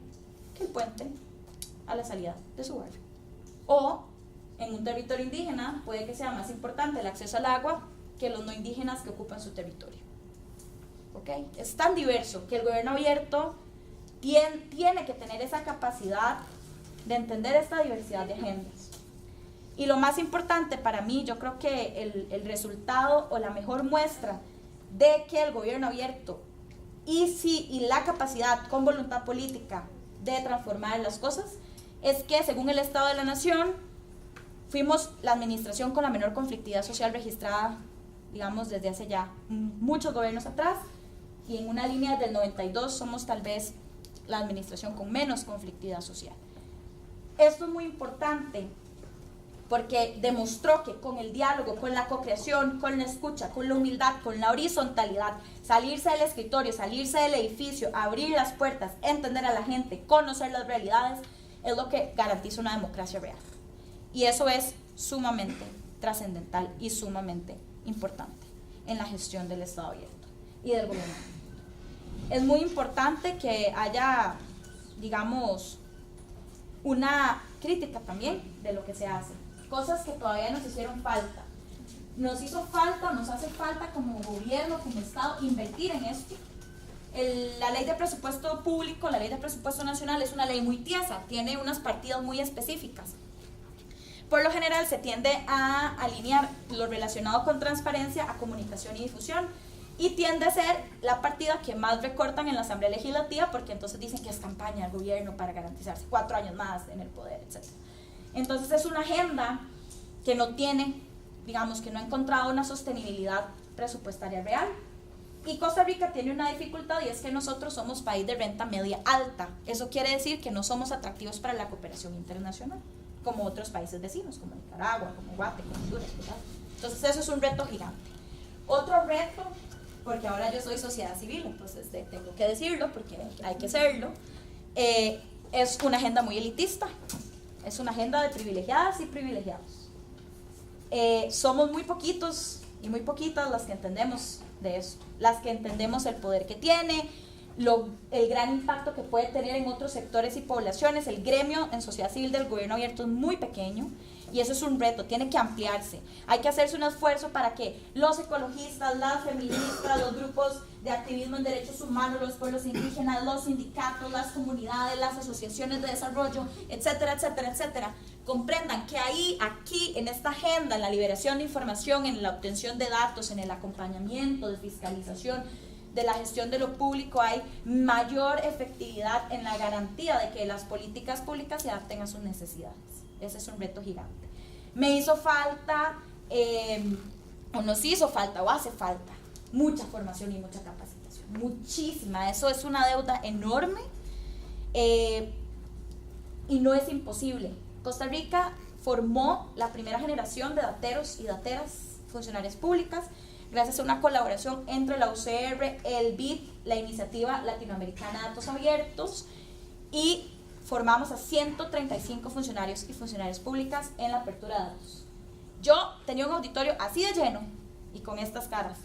que el puente a la salida de su barrio. O en un territorio indígena puede que sea más importante el acceso al agua que los no indígenas que ocupan su territorio. ¿Ok? Es tan diverso que el gobierno abierto tiene que tener esa capacidad de entender esta diversidad de agendas. Y lo más importante para mí, yo creo que el resultado o la mejor muestra de que el gobierno abierto y la capacidad con voluntad política de transformar las cosas es que según el Estado de la Nación fuimos la administración con la menor conflictividad social registrada, digamos, desde hace ya muchos gobiernos atrás, y en una línea del 92 somos tal vez la administración con menos conflictividad social. Esto es muy importante porque demostró que con el diálogo, con la co-creación, con la escucha, con la humildad, con la horizontalidad, salirse del escritorio, salirse del edificio, abrir las puertas, entender a la gente, conocer las realidades, es lo que garantiza una democracia real. Y eso es sumamente trascendental y sumamente importante en la gestión del Estado abierto y del gobierno. es muy importante que haya, digamos, una crítica también de lo que se hace. Cosas que todavía nos hicieron falta. Nos hizo falta, nos hace falta como gobierno, como Estado, invertir en esto. La ley de presupuesto público, la ley de presupuesto nacional es una ley muy tiesa, tiene unas partidas muy específicas. Por lo general se tiende a alinear lo relacionado con transparencia a comunicación y difusión, y tiende a ser la partida que más recortan en la Asamblea Legislativa, porque entonces dicen que es campaña del gobierno para garantizarse 4 años más en el poder, etc. Entonces es una agenda que no tiene, digamos, que no ha encontrado una sostenibilidad presupuestaria real. Y Costa Rica tiene una dificultad, y es que nosotros somos país de renta media alta. Eso quiere decir que no somos atractivos para la cooperación internacional, como otros países vecinos, como Nicaragua, como Guatemala, como Honduras, ¿verdad? Entonces eso es un reto gigante. Otro reto, porque ahora yo soy sociedad civil, entonces tengo que decirlo porque hay que serlo, es una agenda muy elitista, es una agenda de privilegiadas y privilegiados. Somos muy poquitos y muy poquitas las que entendemos de eso, las que entendemos el poder que tiene, el gran impacto que puede tener en otros sectores y poblaciones. El gremio en sociedad civil del gobierno abierto es muy pequeño, y eso es un reto, tiene que ampliarse. Hay que hacerse un esfuerzo para que los ecologistas, las feministas, los grupos de activismo en derechos humanos, los pueblos indígenas, los sindicatos, las comunidades, las asociaciones de desarrollo, etcétera, etcétera, etcétera, comprendan que aquí, en esta agenda, en la liberación de información, en la obtención de datos, en el acompañamiento de fiscalización, de la gestión de lo público, hay mayor efectividad en la garantía de que las políticas públicas se adapten a sus necesidades. Ese es un reto gigante. Me hizo falta, o nos hizo falta, o hace falta, mucha formación y mucha capacitación, muchísima. Eso es una deuda enorme, y no es imposible. Costa Rica formó la primera generación de dateros y dateras, funcionarias públicas, gracias a una colaboración entre la UCR, el BID, la Iniciativa Latinoamericana de Datos Abiertos, y formamos a 135 funcionarios y funcionarias públicas en la apertura de datos. Yo tenía un auditorio así de lleno y con estas caras,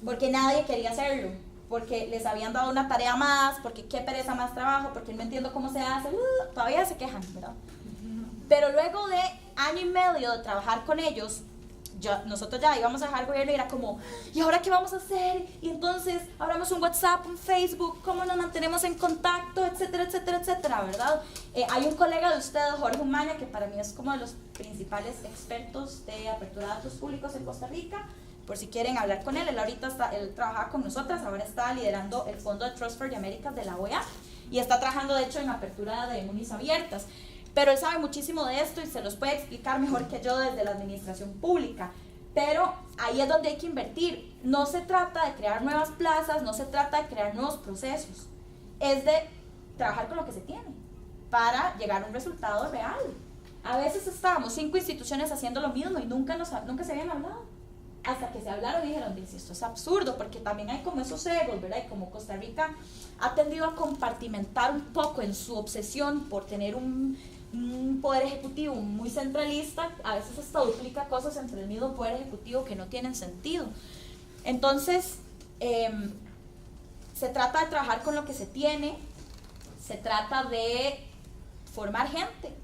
porque nadie quería hacerlo, porque les habían dado una tarea más, porque qué pereza más trabajo, porque no entiendo cómo se hace, todavía se quejan, ¿verdad? Pero luego de año y medio de trabajar con ellos, nosotros ya íbamos a dejar el gobierno y era como, ¿y ahora qué vamos a hacer? Y entonces abramos un WhatsApp, un Facebook, ¿cómo nos mantenemos en contacto? Etcétera, etcétera, etcétera, ¿verdad? Hay un colega de ustedes, Jorge Umaña, que para mí es como de los principales expertos de apertura de datos públicos en Costa Rica, por si quieren hablar con él. Él ahorita él trabajaba con nosotras, ahora está liderando el Fondo de Trust for the Americas de la OEA, y está trabajando de hecho en apertura de MUNIs abiertas. Pero él sabe muchísimo de esto y se los puede explicar mejor que yo desde la administración pública. Pero ahí es donde hay que invertir. No se trata de crear nuevas plazas, no se trata de crear nuevos procesos. Es de trabajar con lo que se tiene para llegar a un resultado real. A veces estábamos 5 instituciones haciendo lo mismo y nunca se habían hablado. Hasta que se hablaron y dijeron, esto es absurdo, porque también hay como esos egos, ¿verdad? Y como Costa Rica ha tendido a compartimentar un poco en su obsesión por tener un poder ejecutivo muy centralista, a veces hasta duplica cosas entre el mismo poder ejecutivo que no tienen sentido. Entonces, se trata de trabajar con lo que se tiene, se trata de formar gente.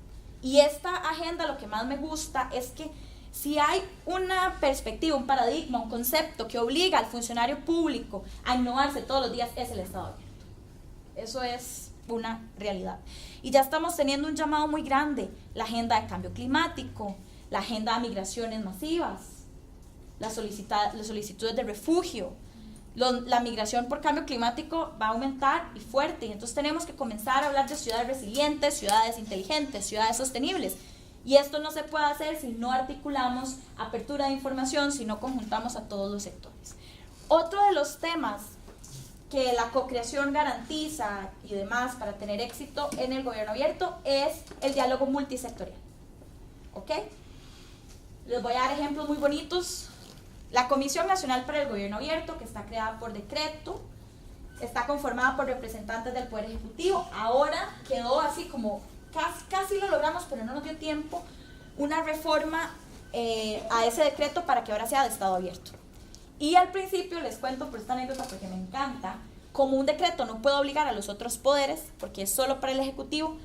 Y esta agenda, lo que más me gusta es que si hay una perspectiva, un paradigma, un concepto que obliga al funcionario público a innovarse todos los días, es el Estado abierto. Eso es una realidad. Y ya estamos teniendo un llamado muy grande: la agenda de cambio climático, la agenda de migraciones masivas, las solicitudes de refugio. La migración por cambio climático va a aumentar y fuerte, y entonces tenemos que comenzar a hablar de ciudades resilientes, ciudades inteligentes, ciudades sostenibles. Y esto no se puede hacer si no articulamos apertura de información, si no conjuntamos a todos los sectores. Otro de los temas que la cocreación garantiza y demás para tener éxito en el gobierno abierto es el diálogo multisectorial. ¿Ok? Les voy a dar ejemplos muy bonitos. La Comisión Nacional para el Gobierno Abierto, que está creada por decreto, está conformada por representantes del Poder Ejecutivo. Ahora quedó así como, casi lo logramos, pero no nos dio tiempo, una reforma a ese decreto para que ahora sea de Estado abierto. Y al principio les cuento por esta anécdota porque me encanta, como un decreto no puede obligar a los otros poderes, porque es solo para el Ejecutivo,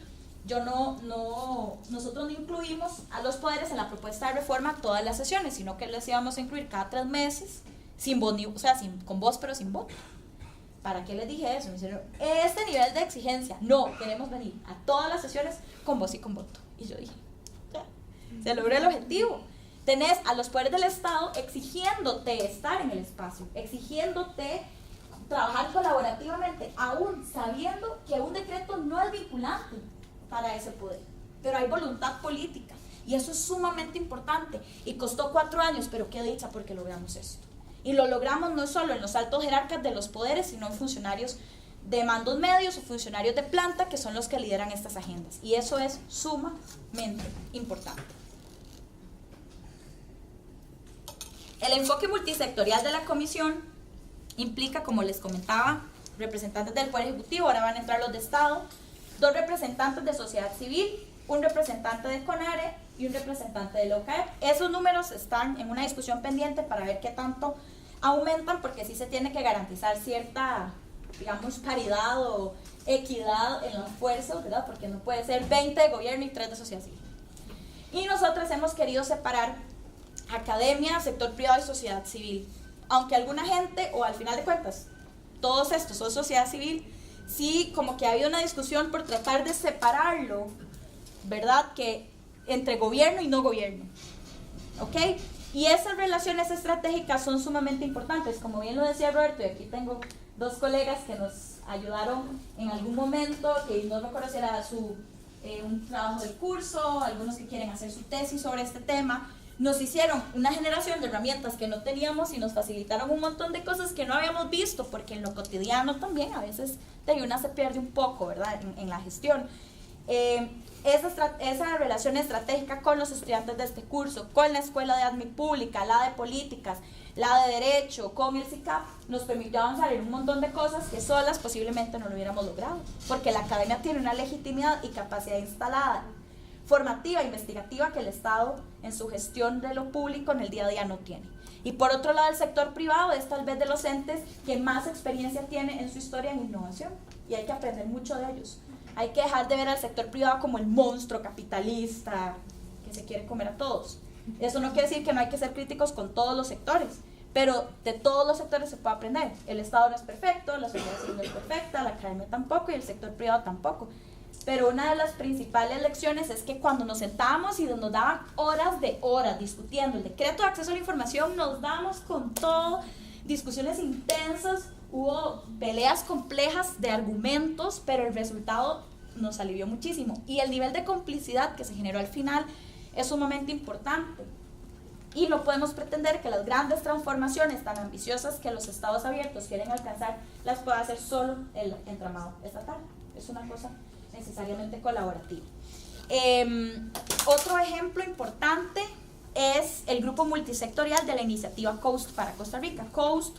nosotros no incluimos a los poderes en la propuesta de reforma todas las sesiones, sino que les íbamos a incluir cada 3 meses, sin voz, o sea, con voz pero sin voto. ¿Para qué les dije eso? Me dijeron, este nivel de exigencia, no, queremos venir a todas las sesiones con voz y con voto. Y yo dije, ya, se logró el objetivo. Tenés a los poderes del Estado exigiéndote estar en el espacio, exigiéndote trabajar colaborativamente, aún sabiendo que un decreto no es vinculante para ese poder, pero hay voluntad política y eso es sumamente importante y costó 4 años, pero qué dicha porque logramos esto. Y lo logramos no solo en los altos jerarcas de los poderes, sino en funcionarios de mandos medios o funcionarios de planta que son los que lideran estas agendas, y eso es sumamente importante. El enfoque multisectorial de la comisión implica, como les comentaba, representantes del Poder Ejecutivo, ahora van a entrar los de Estado, 2 representantes de sociedad civil, un representante de CONARE y un representante de la OCAEP. Esos números están en una discusión pendiente para ver qué tanto aumentan, porque sí se tiene que garantizar cierta, digamos, paridad o equidad en los esfuerzos, ¿verdad? Porque no puede ser 20 de gobierno y 3 de sociedad civil. Y nosotros hemos querido separar academia, sector privado y sociedad civil. Aunque alguna gente, o al final de cuentas, todos estos son sociedad civil, sí como que ha habido una discusión por tratar de separarlo, ¿verdad? Que entre gobierno y no gobierno, ¿ok? Y esas relaciones estratégicas son sumamente importantes, como bien lo decía Roberto, y aquí tengo 2 colegas que nos ayudaron en algún momento, que no me conociera un trabajo del curso, algunos que quieren hacer su tesis sobre este tema. Nos hicieron una generación de herramientas que no teníamos y nos facilitaron un montón de cosas que no habíamos visto, porque en lo cotidiano también a veces una se pierde un poco, ¿verdad? En la gestión. Esa relación estratégica con los estudiantes de este curso, con la Escuela de Admin Pública, la de Políticas, la de Derecho, con el CICAP, nos permitió avanzar en un montón de cosas que solas posiblemente no lo hubiéramos logrado, porque la academia tiene una legitimidad y capacidad instalada, formativa, investigativa, que el Estado en su gestión de lo público en el día a día no tiene. Y por otro lado, el sector privado es tal vez de los entes que más experiencia tiene en su historia en innovación, y hay que aprender mucho de ellos. Hay que dejar de ver al sector privado como el monstruo capitalista que se quiere comer a todos. Eso no quiere decir que no hay que ser críticos con todos los sectores, pero de todos los sectores se puede aprender. El Estado no es perfecto, la sociedad civil no es perfecta, la academia tampoco y el sector privado tampoco. Pero una de las principales lecciones es que cuando nos sentábamos y nos daban horas de horas discutiendo el decreto de acceso a la información, nos damos con todo, discusiones intensas, hubo peleas complejas de argumentos, pero el resultado nos alivió muchísimo. Y el nivel de complicidad que se generó al final es sumamente importante. Y no podemos pretender que las grandes transformaciones tan ambiciosas que los estados abiertos quieren alcanzar las pueda hacer solo el entramado estatal. Es una cosa necesariamente colaborativa. Otro ejemplo importante es el grupo multisectorial de la iniciativa COAST para Costa Rica. COAST,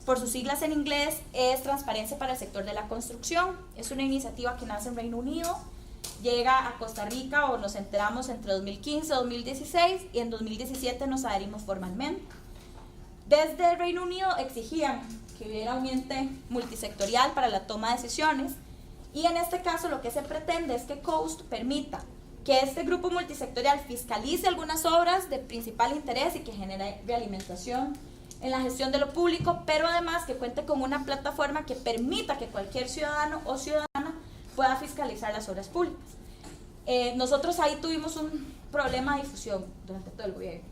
por sus siglas en inglés, es Transparencia para el Sector de la Construcción. Es una iniciativa que nace en Reino Unido, llega a Costa Rica, o nos enteramos entre 2015 y 2016, y en 2017 nos adherimos formalmente. Desde el Reino Unido exigían que hubiera un ente multisectorial para la toma de decisiones, y en este caso lo que se pretende es que COAST permita que este grupo multisectorial fiscalice algunas obras de principal interés y que genere realimentación en la gestión de lo público, pero además que cuente con una plataforma que permita que cualquier ciudadano o ciudadana pueda fiscalizar las obras públicas. Nosotros ahí tuvimos un problema de difusión durante todo el gobierno.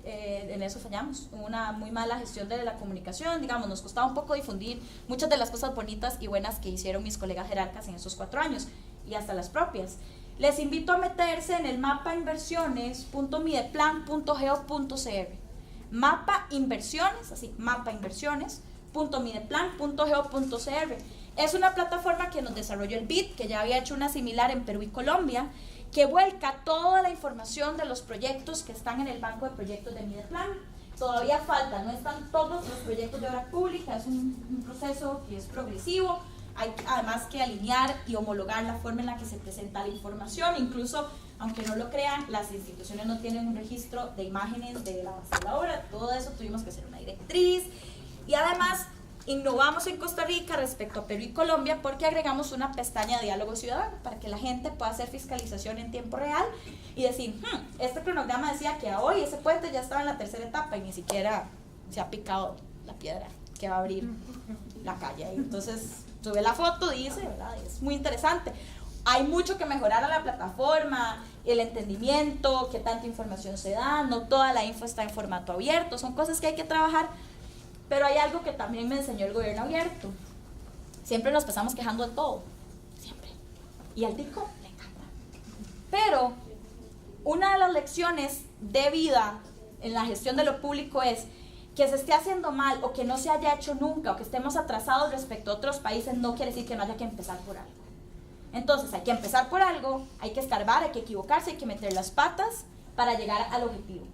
En eso fallamos, una muy mala gestión de la comunicación, digamos, nos costaba un poco difundir muchas de las cosas bonitas y buenas que hicieron mis colegas jerarcas en esos 4 años, y hasta las propias. Les invito a meterse en el mapa inversiones.mideplan.go.cr, mapa inversiones, así, mapa inversiones.mideplan.go.cr. Es una plataforma que nos desarrolló el BID, que ya había hecho una similar en Perú y Colombia, que vuelca toda la información de los proyectos que están en el banco de proyectos de Mideplan. Todavía falta, no están todos los proyectos de obra pública, es un proceso que es progresivo. hay además que alinear y homologar la forma en la que se presenta la información. Incluso, aunque no lo crean, las instituciones no tienen un registro de imágenes de la base de la obra. Todo eso tuvimos que hacer una directriz. Y además, innovamos en Costa Rica respecto a Perú y Colombia porque agregamos una pestaña de diálogo ciudadano para que la gente pueda hacer fiscalización en tiempo real y decir, este cronograma decía que a hoy ese puente ya estaba en la tercera etapa y ni siquiera se ha picado la piedra que va a abrir la calle. Entonces, sube la foto, dice, ¿verdad? Es muy interesante. Hay mucho que mejorar a la plataforma, el entendimiento, qué tanta información se da, no toda la info está en formato abierto, son cosas que hay que trabajar, pero hay algo que también me enseñó el gobierno abierto. Siempre nos pasamos quejando de todo, siempre. Y al tico le encanta. Pero una de las lecciones de vida en la gestión de lo público es que se esté haciendo mal o que no se haya hecho nunca o que estemos atrasados respecto a otros países no quiere decir que no haya que empezar por algo. Entonces hay que empezar por algo, hay que escarbar, hay que equivocarse, hay que meter las patas para llegar al objetivo.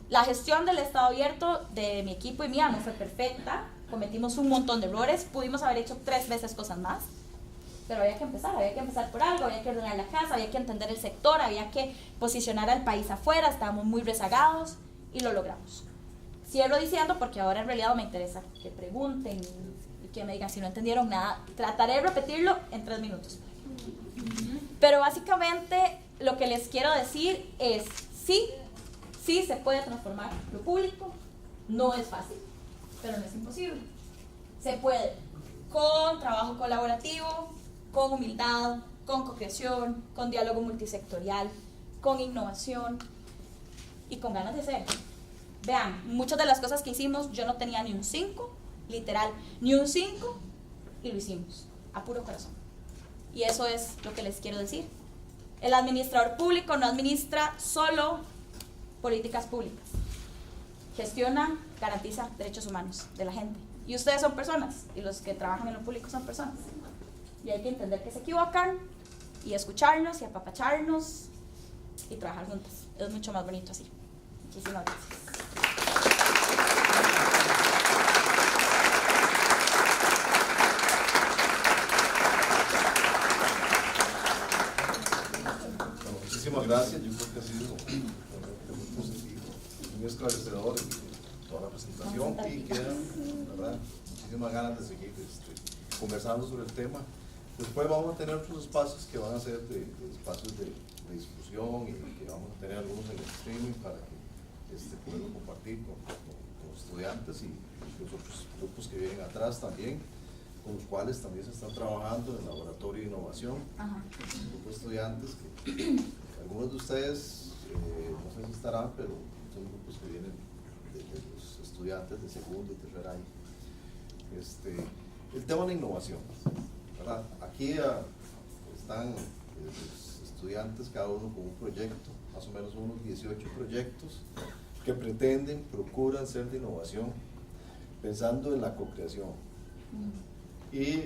La gestión del Estado abierto de mi equipo y mía no fue perfecta, cometimos un montón de errores, pudimos haber hecho 3 veces cosas más, pero había que empezar por algo, había que ordenar la casa, había que entender el sector, había que posicionar al país afuera, estábamos muy rezagados y lo logramos. Cierro diciendo, porque ahora en realidad me interesa que pregunten y que me digan si no entendieron nada, trataré de repetirlo en 3 minutos. Pero básicamente lo que les quiero decir es, sí se puede transformar lo público, no es fácil, pero no es imposible. Se puede, con trabajo colaborativo, con humildad, con co-creación, con diálogo multisectorial, con innovación y con ganas de ser. Vean, muchas de las cosas que hicimos yo no tenía ni un 5, literal, ni un 5, y lo hicimos, a puro corazón. Y eso es lo que les quiero decir. El administrador público no administra solo políticas públicas. Gestiona, garantiza derechos humanos de la gente. Y ustedes son personas, y los que trabajan en lo público son personas. Y hay que entender que se equivocan, y escucharnos, y apapacharnos, y trabajar juntos. Es mucho más bonito así. Muchísimas gracias. Muchísimas gracias, yo creo que ha sido muy positivo, muy esclarecedor toda la presentación y quedan, ¿verdad?, muchísimas ganas de seguir conversando sobre el tema. Después vamos a tener otros espacios que van a ser de espacios de discusión y que vamos a tener algunos en el streaming para que poderlo compartir con estudiantes y los otros grupos que vienen atrás también, con los cuales también se están trabajando en el laboratorio de innovación. Grupos de estudiantes que algunos de ustedes no sé si estarán, pero son grupos que vienen de los estudiantes de segundo y tercer año. El tema de la innovación, ¿verdad? Aquí están los estudiantes, cada uno con un proyecto, más o menos unos 18 proyectos que procuran ser de innovación, pensando en la co-creación. Y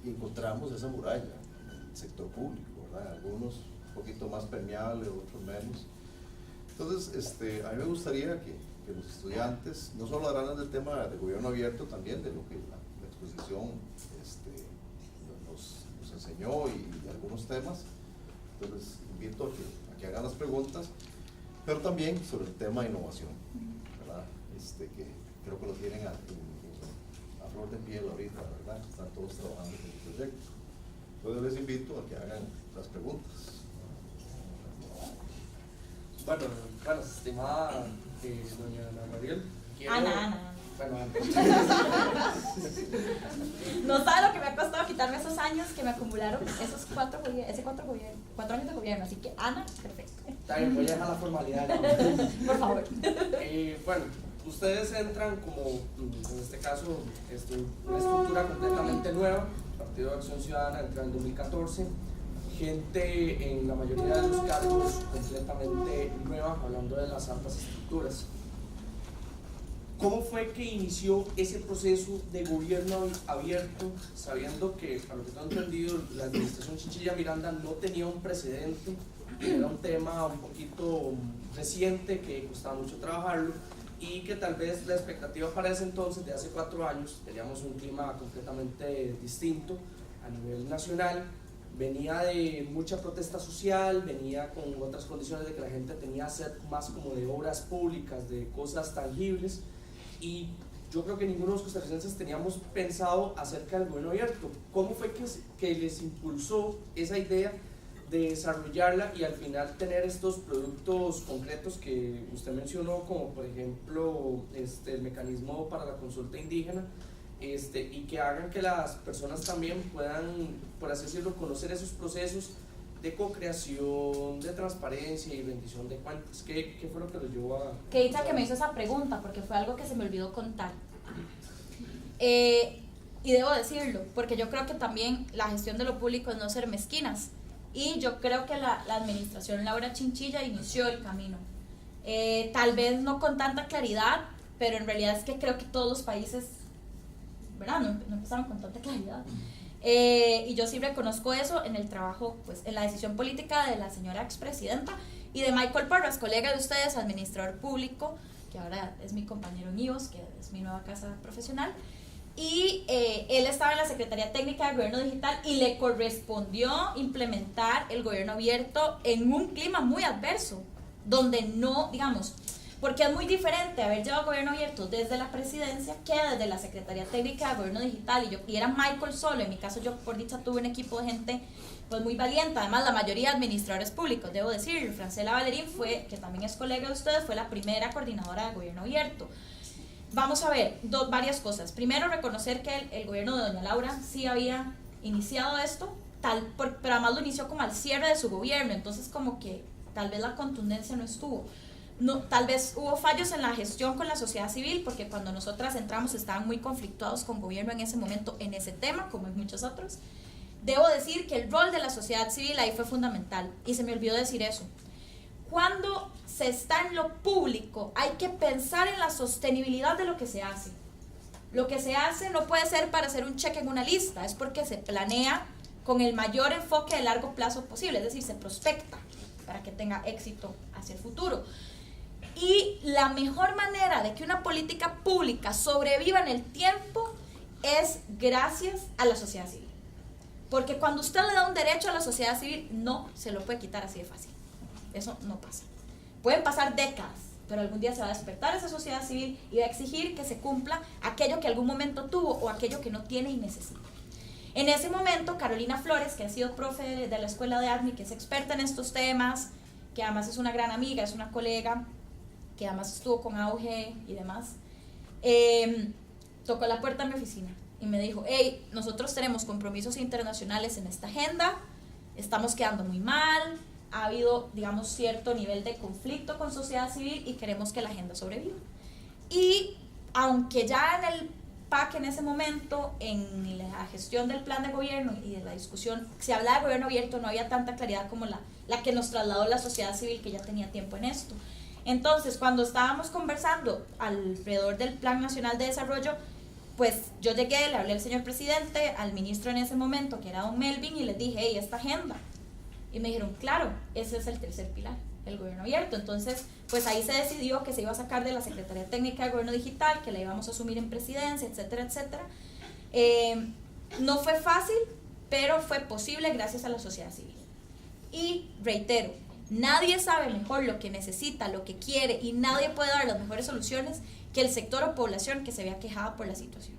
encontramos esa muralla en el sector público, ¿verdad? Algunos un poquito más permeables, otros menos. Entonces, a mí me gustaría que los estudiantes no solo hablaran del tema de gobierno abierto, también de lo que la exposición nos enseñó y algunos temas. Entonces, invito a que hagan las preguntas, pero también sobre el tema de innovación, ¿verdad? Que creo que lo tienen a flor de piel ahorita, ¿verdad? Están todos trabajando en el proyecto. Entonces les invito a que hagan las preguntas. Bueno, estimada doña Ana Mariel. Ana. Bueno, No sabe lo que me ha costado quitarme esos años que me acumularon, esos 4 años de gobierno, así que Ana, perfecto. Está bien, voy a dejar la formalidad, ¿no? Por favor. Bueno, ustedes entran como, en este caso, una estructura completamente nueva. El Partido de Acción Ciudadana entra en 2014. Gente en la mayoría de los cargos completamente nueva, hablando de las altas estructuras. ¿Cómo fue que inició ese proceso de gobierno abierto, sabiendo que, a lo que tengo entendido, la administración Chinchilla Miranda no tenía un precedente, era un tema un poquito reciente que costaba mucho trabajarlo, y que tal vez la expectativa para ese entonces, de hace 4 años, teníamos un clima completamente distinto a nivel nacional, venía de mucha protesta social, venía con otras condiciones de que la gente tenía sed más como de obras públicas, de cosas tangibles, y yo creo que ninguno de los costarricenses teníamos pensado acerca del gobierno abierto. ¿Cómo fue que les impulsó esa idea de desarrollarla y al final tener estos productos concretos que usted mencionó, como por ejemplo el mecanismo para la consulta indígena, y que hagan que las personas también puedan, por así decirlo, conocer esos procesos de co-creación, de transparencia y rendición de cuentas? ¿Qué fue lo que los llevó a...? Qué dicha que me hizo esa pregunta, porque fue algo que se me olvidó contar. Y debo decirlo, porque yo creo que también la gestión de lo público es no ser mezquinas. Y yo creo que la administración Laura Chinchilla inició el camino. Tal vez no con tanta claridad, pero en realidad es que creo que todos los países, ¿verdad?, no empezaron con tanta claridad. Y yo sí reconozco eso en el trabajo, pues en la decisión política de la señora expresidenta y de Michael Porras, colega de ustedes, administrador público, que ahora es mi compañero en IVOS, que es mi nueva casa profesional. Y él estaba en la Secretaría Técnica de Gobierno Digital y le correspondió implementar el gobierno abierto en un clima muy adverso, donde no, digamos, porque es muy diferente haber llevado gobierno abierto desde la presidencia que desde la Secretaría Técnica de Gobierno Digital, y era Michael solo. En mi caso, yo por dicha tuve un equipo de gente pues muy valiente, además la mayoría de administradores públicos, debo decir. Francela Valerín, que también es colega de ustedes, fue la primera coordinadora de gobierno abierto. Vamos a ver varias cosas. Primero, reconocer que el gobierno de doña Laura sí había iniciado esto, pero además lo inició como al cierre de su gobierno, entonces como que tal vez la contundencia no estuvo. No, tal vez hubo fallos en la gestión con la sociedad civil, porque cuando nosotras entramos estaban muy conflictuados con gobierno en ese momento en ese tema, como en muchos otros. Debo decir que el rol de la sociedad civil ahí fue fundamental, y se me olvidó decir eso. Cuando se está en lo público, hay que pensar en la sostenibilidad de lo que se hace. Lo que se hace no puede ser para hacer un cheque en una lista, es porque se planea con el mayor enfoque de largo plazo posible, es decir, se prospecta para que tenga éxito hacia el futuro. Y la mejor manera de que una política pública sobreviva en el tiempo es gracias a la sociedad civil. Porque cuando usted le da un derecho a la sociedad civil, no se lo puede quitar así de fácil. Eso no pasa. Pueden pasar décadas, pero algún día se va a despertar esa sociedad civil y va a exigir que se cumpla aquello que algún momento tuvo o aquello que no tiene y necesita. En ese momento, Carolina Flores, que ha sido profe de la escuela de ADMI, que es experta en estos temas, que además es una gran amiga, es una colega, que además estuvo con Auge y demás, tocó la puerta de mi oficina y me dijo: hey, nosotros tenemos compromisos internacionales en esta agenda, estamos quedando muy mal, ha habido, digamos, cierto nivel de conflicto con sociedad civil y queremos que la agenda sobreviva. Y aunque ya en el PAC en ese momento, en la gestión del plan de gobierno y de la discusión, se hablaba de gobierno abierto, no había tanta claridad como la que nos trasladó la sociedad civil, que ya tenía tiempo en esto. Entonces, cuando estábamos conversando alrededor del Plan Nacional de Desarrollo, pues yo llegué, le hablé al señor presidente, al ministro en ese momento, que era don Melvin, y les dije: hey, esta agenda. Y me dijeron: claro, ese es el tercer pilar, el gobierno abierto. Entonces, pues ahí se decidió que se iba a sacar de la Secretaría Técnica de Gobierno Digital, que la íbamos a asumir en presidencia, etcétera, etcétera. No fue fácil, pero fue posible gracias a la sociedad civil. Y reitero, nadie sabe mejor lo que necesita, lo que quiere, y nadie puede dar las mejores soluciones que el sector o población que se vea quejada por la situación.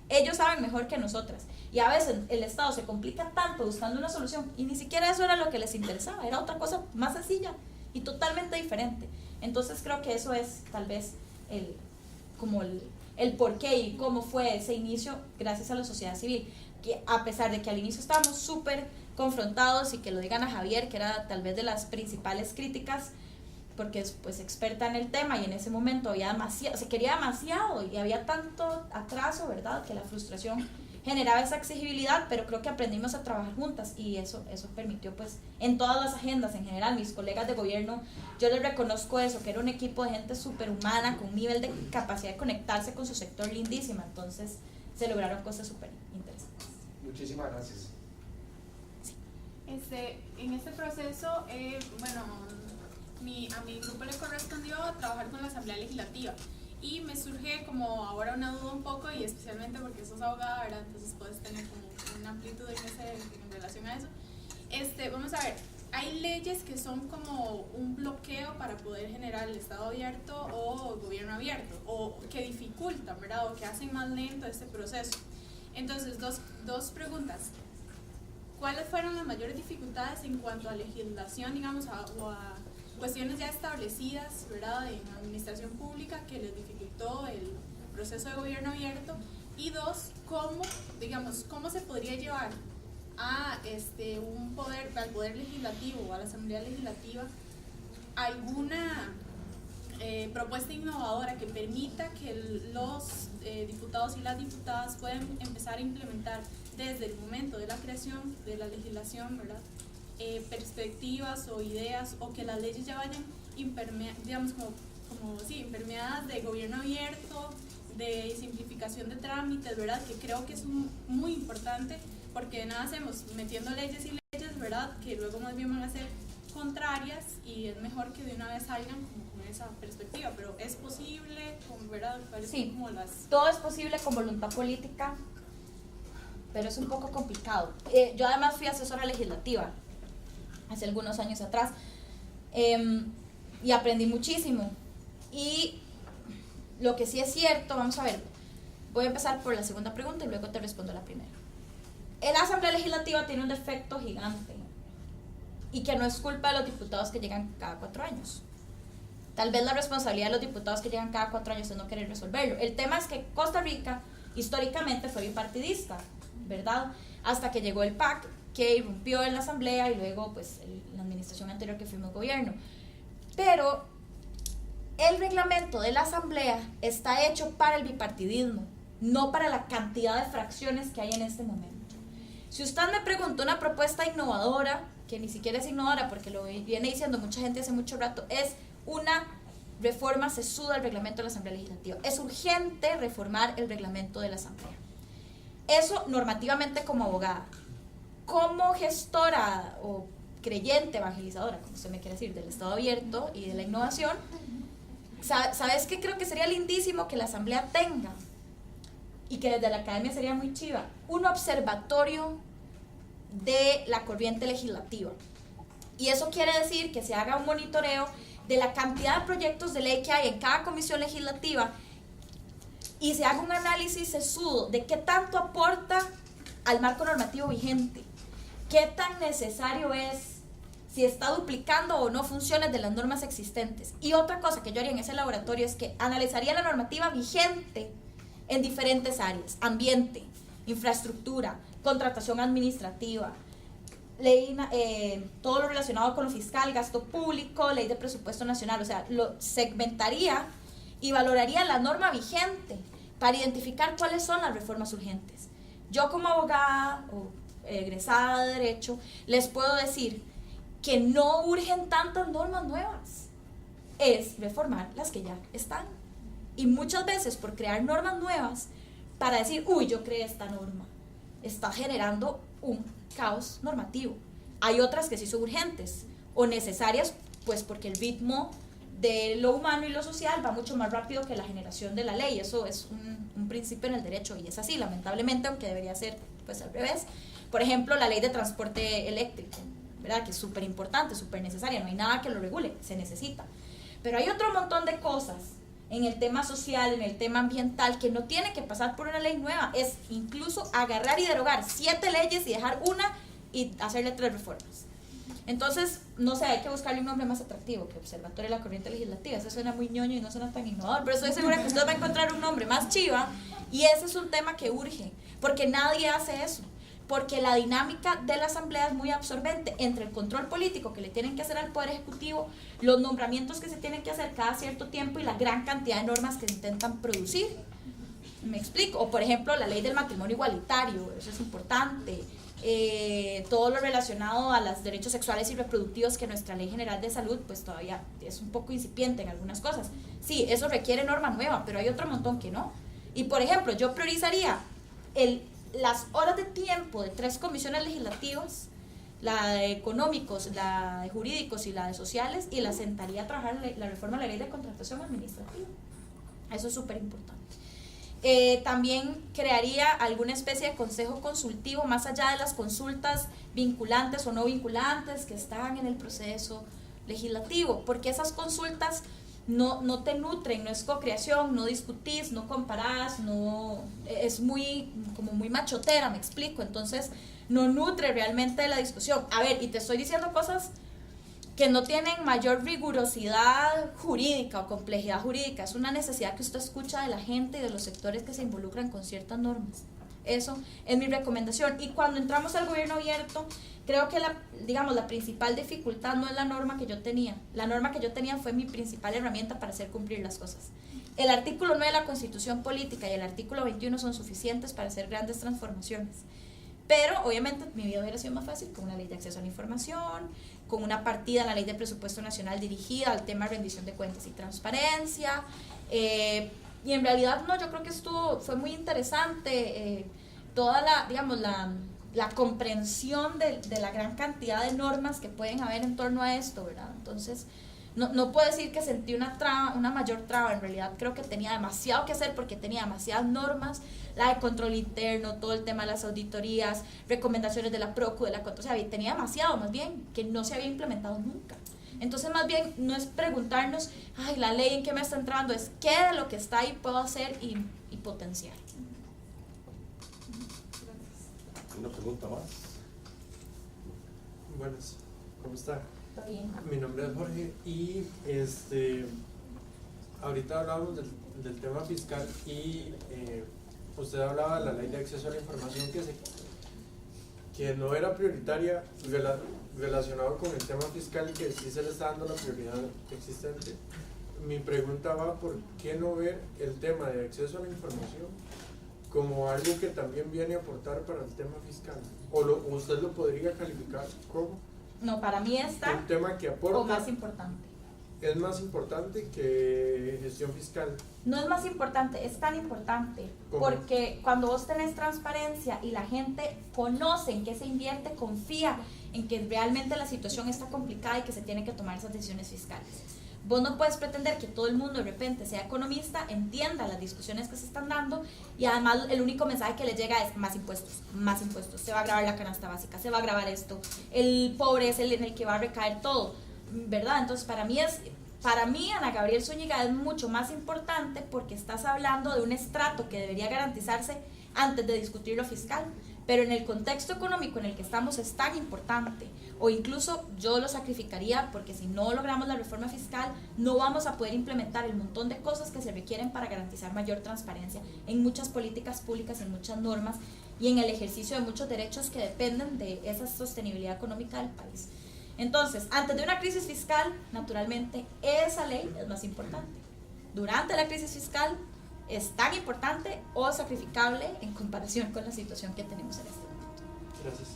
Ellos saben mejor que nosotras, y a veces el Estado se complica tanto buscando una solución y ni siquiera eso era lo que les interesaba, era otra cosa más sencilla y totalmente diferente. Entonces creo que eso es tal vez el porqué y cómo fue ese inicio gracias a la sociedad civil, que a pesar de que al inicio estábamos súper confrontados, y que lo digan a Javier, que era tal vez de las principales críticas, porque es pues experta en el tema, y en ese momento había demasiado, se quería demasiado y había tanto atraso, ¿verdad?, que la frustración generaba esa exigibilidad, pero creo que aprendimos a trabajar juntas, y eso permitió, pues, en todas las agendas en general, mis colegas de gobierno, yo les reconozco eso, que era un equipo de gente súper humana, con un nivel de capacidad de conectarse con su sector lindísima, entonces se lograron cosas súper interesantes. Muchísimas gracias. En este proceso, a mi grupo le correspondió trabajar con la Asamblea Legislativa. Y me surge como ahora una duda un poco, y especialmente porque sos abogada, ¿verdad? Entonces puedes tener como una amplitud en relación a eso. Vamos a ver, hay leyes que son como un bloqueo para poder generar el Estado abierto o gobierno abierto, o que dificultan, ¿verdad? O que hacen más lento este proceso. Entonces, dos preguntas. ¿Cuáles fueron las mayores dificultades en cuanto a legislación, digamos, o a cuestiones ya establecidas, ¿verdad?, en la administración pública que les dificultó el proceso de gobierno abierto? Y dos, ¿cómo se podría llevar a al poder legislativo o a la asamblea legislativa alguna propuesta innovadora que permita que los diputados y las diputadas puedan empezar a implementar desde el momento de la creación de la legislación, ¿verdad?, perspectivas o ideas, o que las leyes ya vayan impermeadas de gobierno abierto, de simplificación de trámites, ¿verdad?, que creo que es muy importante, porque de nada hacemos metiendo leyes y leyes, ¿verdad?, que luego más bien van a ser contrarias, y es mejor que de una vez salgan como con esa perspectiva. Pero es posible, ¿verdad? Sí, como todo es posible con voluntad política, pero es un poco complicado. Yo además fui asesora legislativa hace algunos años atrás, y aprendí muchísimo. Y lo que sí es cierto, vamos a ver, voy a empezar por la segunda pregunta y luego te respondo la primera. La Asamblea Legislativa tiene un defecto gigante, y que no es culpa de los diputados que llegan cada 4 años. Tal vez la responsabilidad de los diputados que llegan cada 4 años es no querer resolverlo. El tema es que Costa Rica históricamente fue bipartidista, ¿verdad? Hasta que llegó el PAC, que irrumpió en la Asamblea, y luego pues la administración anterior que fuimos gobierno. Pero el reglamento de la Asamblea está hecho para el bipartidismo, no para la cantidad de fracciones que hay en este momento. Si usted me pregunta una propuesta innovadora, que ni siquiera es innovadora porque lo viene diciendo mucha gente hace mucho rato, es una reforma sesuda del reglamento de la Asamblea Legislativa. Es urgente reformar el reglamento de la Asamblea. Eso normativamente como abogada. Como gestora o creyente, evangelizadora, como usted me quiere decir, del Estado abierto y de la innovación, ¿sabes qué? Creo que sería lindísimo que la Asamblea tenga, y que desde la academia sería muy chiva, un observatorio de la corriente legislativa. Y eso quiere decir que se haga un monitoreo de la cantidad de proyectos de ley que hay en cada comisión legislativa, y se haga un análisis sesudo de qué tanto aporta al marco normativo vigente, qué tan necesario es, si está duplicando o no funciones de las normas existentes. Y otra cosa que yo haría en ese laboratorio es que analizaría la normativa vigente en diferentes áreas: ambiente, infraestructura, contratación administrativa, ley, todo lo relacionado con lo fiscal, gasto público, ley de presupuesto nacional. O sea, lo segmentaría y valoraría la norma vigente para identificar cuáles son las reformas urgentes. Yo como abogada o egresada de Derecho les puedo decir que no urgen tantas normas nuevas, es reformar las que ya están. Y muchas veces por crear normas nuevas para decir, uy, yo creé esta norma, está generando un caos normativo. Hay otras que sí son urgentes o necesarias, pues porque el ritmo de lo humano y lo social va mucho más rápido que la generación de la ley. Eso es un principio en el derecho y es así, lamentablemente, aunque debería ser pues al revés. Por ejemplo, la ley de transporte eléctrico, ¿verdad?, que es súper importante, súper necesaria, no hay nada que lo regule, se necesita. Pero hay otro montón de cosas en el tema social, en el tema ambiental, que no tiene que pasar por una ley nueva. Es incluso agarrar y derogar 7 leyes y dejar una y hacerle 3 reformas. Entonces, no sé, hay que buscarle un nombre más atractivo que Observatorio de la Corriente Legislativa. Eso suena muy ñoño y no suena tan innovador, pero estoy segura que usted va a encontrar un nombre más chiva, y ese es un tema que urge, porque nadie hace eso. Porque la dinámica de la Asamblea es muy absorbente entre el control político que le tienen que hacer al Poder Ejecutivo, los nombramientos que se tienen que hacer cada cierto tiempo y la gran cantidad de normas que se intentan producir. ¿Me explico? O por ejemplo la ley del matrimonio igualitario, eso es importante. Todo lo relacionado a los derechos sexuales y reproductivos, que nuestra Ley General de Salud pues todavía es un poco incipiente en algunas cosas. Sí, eso requiere norma nueva, pero hay otro montón que no. Y por ejemplo, yo priorizaría las horas de tiempo de 3 comisiones legislativas, la de económicos, la de jurídicos y la de sociales, y la sentaría a trabajar la reforma de la ley de contratación administrativa. Eso es súper importante. También crearía alguna especie de consejo consultivo más allá de las consultas vinculantes o no vinculantes que están en el proceso legislativo, porque esas consultas no te nutren, no es co-creación, no discutís, no comparás, no, es como muy machotera, me explico, entonces no nutre realmente la discusión. A ver, y te estoy diciendo cosas que no tienen mayor rigurosidad jurídica o complejidad jurídica, es una necesidad que usted escucha de la gente y de los sectores que se involucran con ciertas normas. Eso es mi recomendación. Y cuando entramos al gobierno abierto, creo que la principal dificultad no es la norma que yo tenía. La norma que yo tenía fue mi principal herramienta para hacer cumplir las cosas. El artículo 9 de la Constitución Política y el artículo 21 son suficientes para hacer grandes transformaciones. Pero obviamente mi vida hubiera sido más fácil con una ley de acceso a la información, con una partida en la ley de presupuesto nacional dirigida al tema de rendición de cuentas y transparencia. Y en realidad no, yo creo que fue muy interesante toda la comprensión de la gran cantidad de normas que pueden haber en torno a esto, ¿verdad? Entonces, no puedo decir que sentí una mayor traba, en realidad creo que tenía demasiado que hacer porque tenía demasiadas normas, la de control interno, todo el tema de las auditorías, recomendaciones de la PROCU, o sea, tenía demasiado más bien que no se había implementado nunca. Entonces más bien no es preguntarnos, ay, la ley en qué me está entrando, es qué de lo que está ahí puedo hacer y potenciar. Una pregunta más. Buenas, ¿cómo está? Está bien. Mi nombre es Jorge y ahorita hablamos del tema fiscal y usted hablaba de la ley de acceso a la información que no era prioritaria relacionado con el tema fiscal y que sí se le está dando la prioridad existente. Mi pregunta va por qué no ver el tema de acceso a la información como algo que también viene a aportar para el tema fiscal, o usted lo podría calificar como no, para mí está un tema que aporta o más importante. Es más importante que gestión fiscal. No es más importante, es tan importante. ¿Cómo? Porque cuando vos tenés transparencia y la gente conoce en qué se invierte, confía en que realmente la situación está complicada y que se tienen que tomar esas decisiones fiscales. Vos no puedes pretender que todo el mundo de repente sea economista, entienda las discusiones que se están dando y además el único mensaje que le llega es más impuestos, se va a grabar la canasta básica, se va a grabar esto, el pobre es el en el que va a recaer todo, ¿verdad? Entonces para mí Ana Gabriel Zúñiga es mucho más importante porque estás hablando de un estrato que debería garantizarse antes de discutir lo fiscal, pero en el contexto económico en el que estamos es tan importante, o incluso yo lo sacrificaría porque si no logramos la reforma fiscal no vamos a poder implementar el montón de cosas que se requieren para garantizar mayor transparencia en muchas políticas públicas, en muchas normas y en el ejercicio de muchos derechos que dependen de esa sostenibilidad económica del país. Entonces, antes de una crisis fiscal, naturalmente, esa ley es más importante. Durante la crisis fiscal es tan importante o sacrificable en comparación con la situación que tenemos en este momento. Gracias.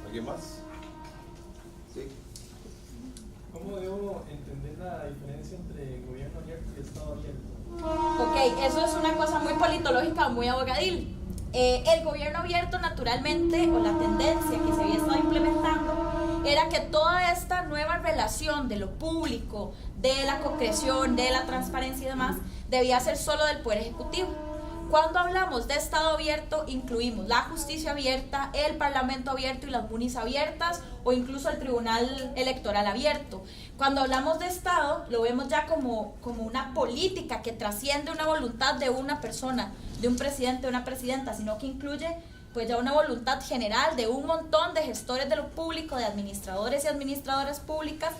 ¿Alguien más? Sí. ¿Cómo debo entender la diferencia entre gobierno abierto y Estado abierto? Ok, eso es una cosa muy politológica, muy abogadil. El gobierno abierto naturalmente, o la tendencia que se había estado implementando, era que toda esta nueva relación de lo público, de la concreción, de la transparencia y demás, debía ser solo del Poder Ejecutivo. Cuando hablamos de Estado abierto, incluimos la justicia abierta, el Parlamento abierto y las MUNIs abiertas, o incluso el Tribunal Electoral abierto. Cuando hablamos de Estado, lo vemos ya como una política que trasciende una voluntad de una persona, de un presidente o una presidenta, sino que incluye pues ya una voluntad general de un montón de gestores de lo público, de administradores y administradoras públicas,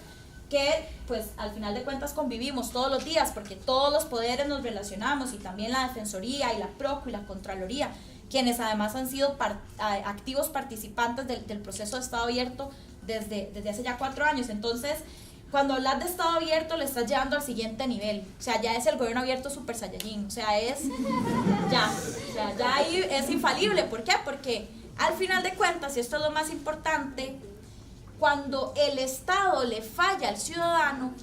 que pues al final de cuentas convivimos todos los días porque todos los poderes nos relacionamos, y también la Defensoría y la PROCU y la Contraloría, quienes además han sido activos participantes del proceso de Estado abierto desde hace ya 4 años. Entonces, cuando hablas de Estado abierto, le estás llevando al siguiente nivel. O sea, ya es el gobierno abierto Super Saiyajin. O sea, ya ahí es infalible. ¿Por qué? Porque al final de cuentas, y esto es lo más importante, cuando el Estado le falla al ciudadano,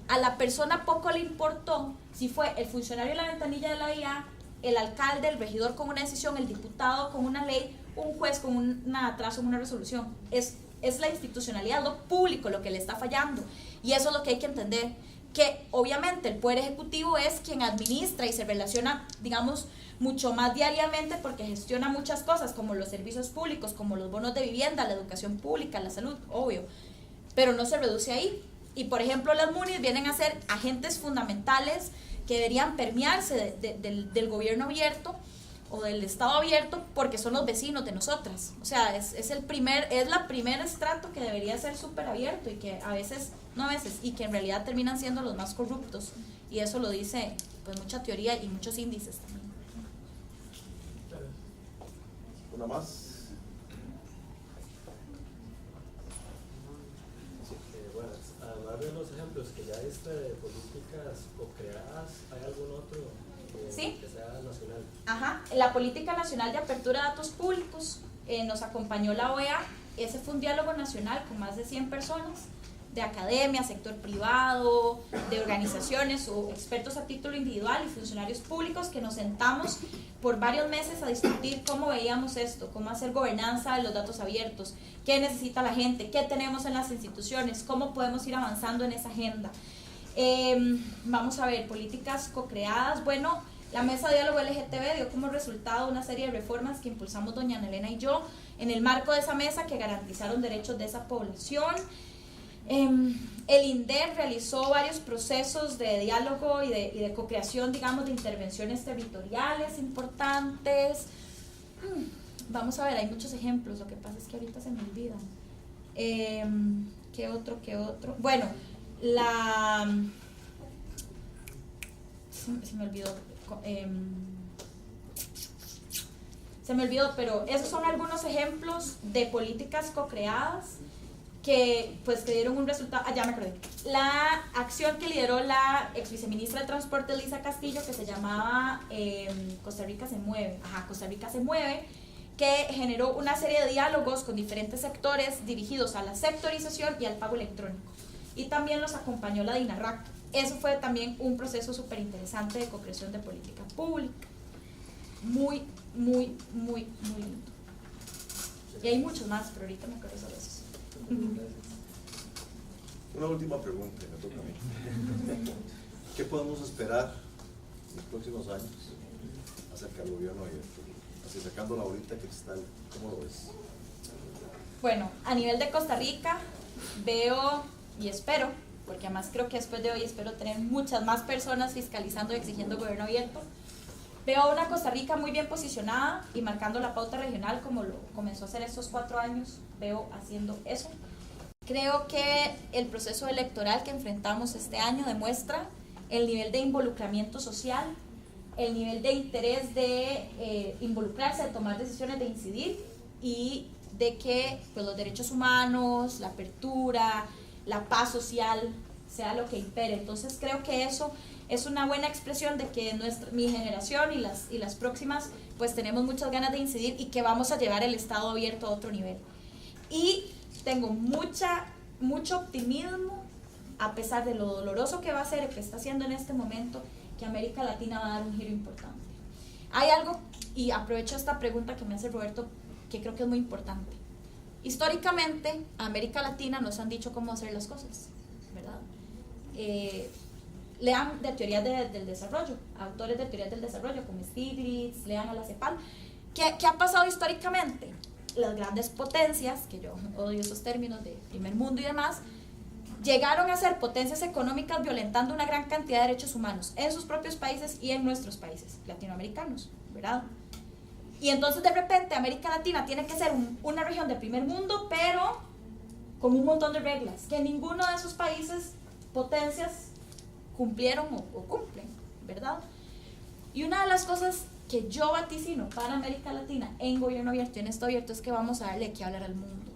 a la persona poco le importó si fue el funcionario de la ventanilla de la IA, el alcalde, el regidor con una decisión, el diputado con una ley, un juez con un atraso en una resolución. Es la institucionalidad, lo público lo que le está fallando. Y eso es lo que hay que entender, que obviamente el Poder Ejecutivo es quien administra y se relaciona, digamos, mucho más diariamente porque gestiona muchas cosas como los servicios públicos, como los bonos de vivienda, la educación pública, la salud, obvio, pero no se reduce ahí. Y por ejemplo las MUNIs vienen a ser agentes fundamentales que deberían permearse del gobierno abierto o del Estado abierto porque son los vecinos de nosotras. O sea, es la primer estrato que debería ser súper abierto y que a veces, no a veces, y que en realidad terminan siendo los más corruptos. Y eso lo dice pues mucha teoría y muchos índices también. ¿Una más? Sí, bueno, además de los ejemplos que ya diste de políticas co-creadas, ¿hay algún otro ¿sí? que sea nacional? Ajá, la Política Nacional de Apertura de Datos Públicos nos acompañó la OEA. Ese fue un diálogo nacional con más de 100 personas de academia, sector privado, de organizaciones o expertos a título individual y funcionarios públicos que nos sentamos por varios meses a discutir cómo veíamos esto, cómo hacer gobernanza de los datos abiertos, qué necesita la gente, qué tenemos en las instituciones, cómo podemos ir avanzando en esa agenda. Vamos a ver, políticas co-creadas. Bueno, la Mesa de Diálogo LGTB dio como resultado una serie de reformas que impulsamos doña Ana Elena y yo en el marco de esa mesa que garantizaron derechos de esa población. El INDER realizó varios procesos de diálogo y de co-creación, digamos, de intervenciones territoriales importantes. Vamos a ver, hay muchos ejemplos, lo que pasa es que ahorita se me olvidan. ¿Qué otro? Bueno, se me olvidó. Se me olvidó, pero esos son algunos ejemplos de políticas co-creadas que dieron un resultado. Ya me acordé. La acción que lideró la ex viceministra de Transporte Elisa Castillo, que se llamaba Costa Rica se mueve, Costa Rica se mueve, que generó una serie de diálogos con diferentes sectores dirigidos a la sectorización y al pago electrónico. Y también los acompañó la DINARRAC. Eso fue también un proceso súper interesante de co-creación de política pública. Muy, muy, muy, muy lindo. Y hay muchos más, pero ahorita me acuerdo de esos. Una última pregunta, me toca a mí. ¿Qué podemos esperar en los próximos años acerca del gobierno abierto? Así sacando la bolita cristal, ¿cómo lo ves? Bueno, a nivel de Costa Rica, veo y espero, porque además creo que después de hoy espero tener muchas más personas fiscalizando y exigiendo gobierno abierto. Veo una Costa Rica muy bien posicionada y marcando la pauta regional como lo comenzó a hacer estos 4 años, veo haciendo eso. Creo que el proceso electoral que enfrentamos este año demuestra el nivel de involucramiento social, el nivel de interés de involucrarse, de tomar decisiones, de incidir y de que pues, los derechos humanos, la apertura, la paz social sea lo que impere. Entonces creo que eso es una buena expresión de que mi generación y las próximas pues tenemos muchas ganas de incidir y que vamos a llevar el Estado abierto a otro nivel. Y tengo mucho optimismo, a pesar de lo doloroso que va a ser y que está haciendo en este momento, que América Latina va a dar un giro importante. Hay algo, y aprovecho esta pregunta que me hace Roberto, que creo que es muy importante. Históricamente, a América Latina nos han dicho cómo hacer las cosas, ¿verdad? Lean de teorías del desarrollo, autores de teorías del desarrollo como Stiglitz, lean a la CEPAL. ¿Qué ha pasado históricamente? Las grandes potencias, que yo odio esos términos de primer mundo y demás, llegaron a ser potencias económicas violentando una gran cantidad de derechos humanos en sus propios países y en nuestros países latinoamericanos, ¿verdad? Y entonces de repente América Latina tiene que ser una región de primer mundo, pero con un montón de reglas que ninguno de esos países, potencias, cumplieron o cumplen, ¿verdad? Y una de las cosas que yo vaticino para América Latina en gobierno abierto y en Estado abierto es que vamos a darle que hablar al mundo.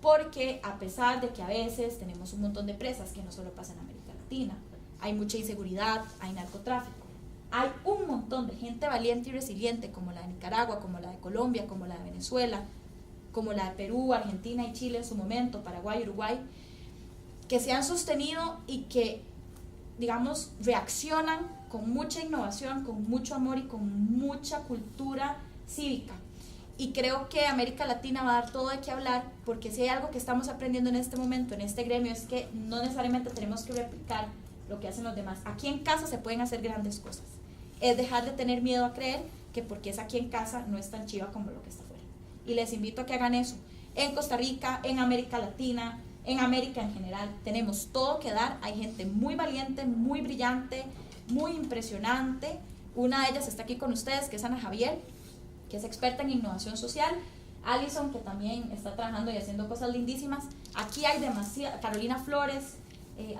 Porque a pesar de que a veces tenemos un montón de presas, que no solo pasa en América Latina, hay mucha inseguridad, hay narcotráfico, hay un montón de gente valiente y resiliente como la de Nicaragua, como la de Colombia, como la de Venezuela, como la de Perú, Argentina y Chile en su momento, Paraguay, Uruguay, que se han sostenido y que, digamos, reaccionan con mucha innovación, con mucho amor y con mucha cultura cívica. y creo que América Latina va a dar todo de qué hablar, porque si hay algo que estamos aprendiendo en este momento, en este gremio, es que no necesariamente tenemos que replicar lo que hacen los demás. Aquí en casa se pueden hacer grandes cosas. Es dejar de tener miedo a creer que porque es aquí en casa no es tan chiva como lo que está afuera. Y les invito a que hagan eso. En Costa Rica, en América Latina, en América en general, tenemos todo que dar. Hay gente muy valiente, muy brillante, muy impresionante. Una de ellas está aquí con ustedes, que es Ana Javier, que es experta en innovación social. Alison, que también está trabajando y haciendo cosas lindísimas. Aquí hay demasiada, Carolina Flores,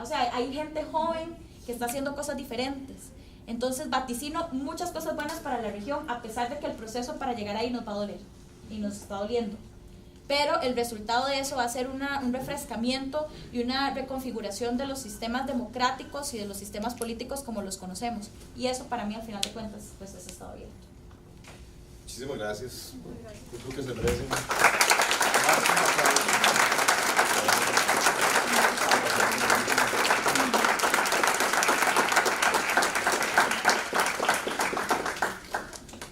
o sea, hay gente joven que está haciendo cosas diferentes. Entonces vaticino muchas cosas buenas para la región, a pesar de que el proceso para llegar ahí nos va a doler y nos está doliendo. Pero el resultado de eso va a ser un refrescamiento y una reconfiguración de los sistemas democráticos y de los sistemas políticos como los conocemos. Y eso para mí, al final de cuentas, pues es Estado abierto. Muchísimas gracias. Yo creo que se merecen.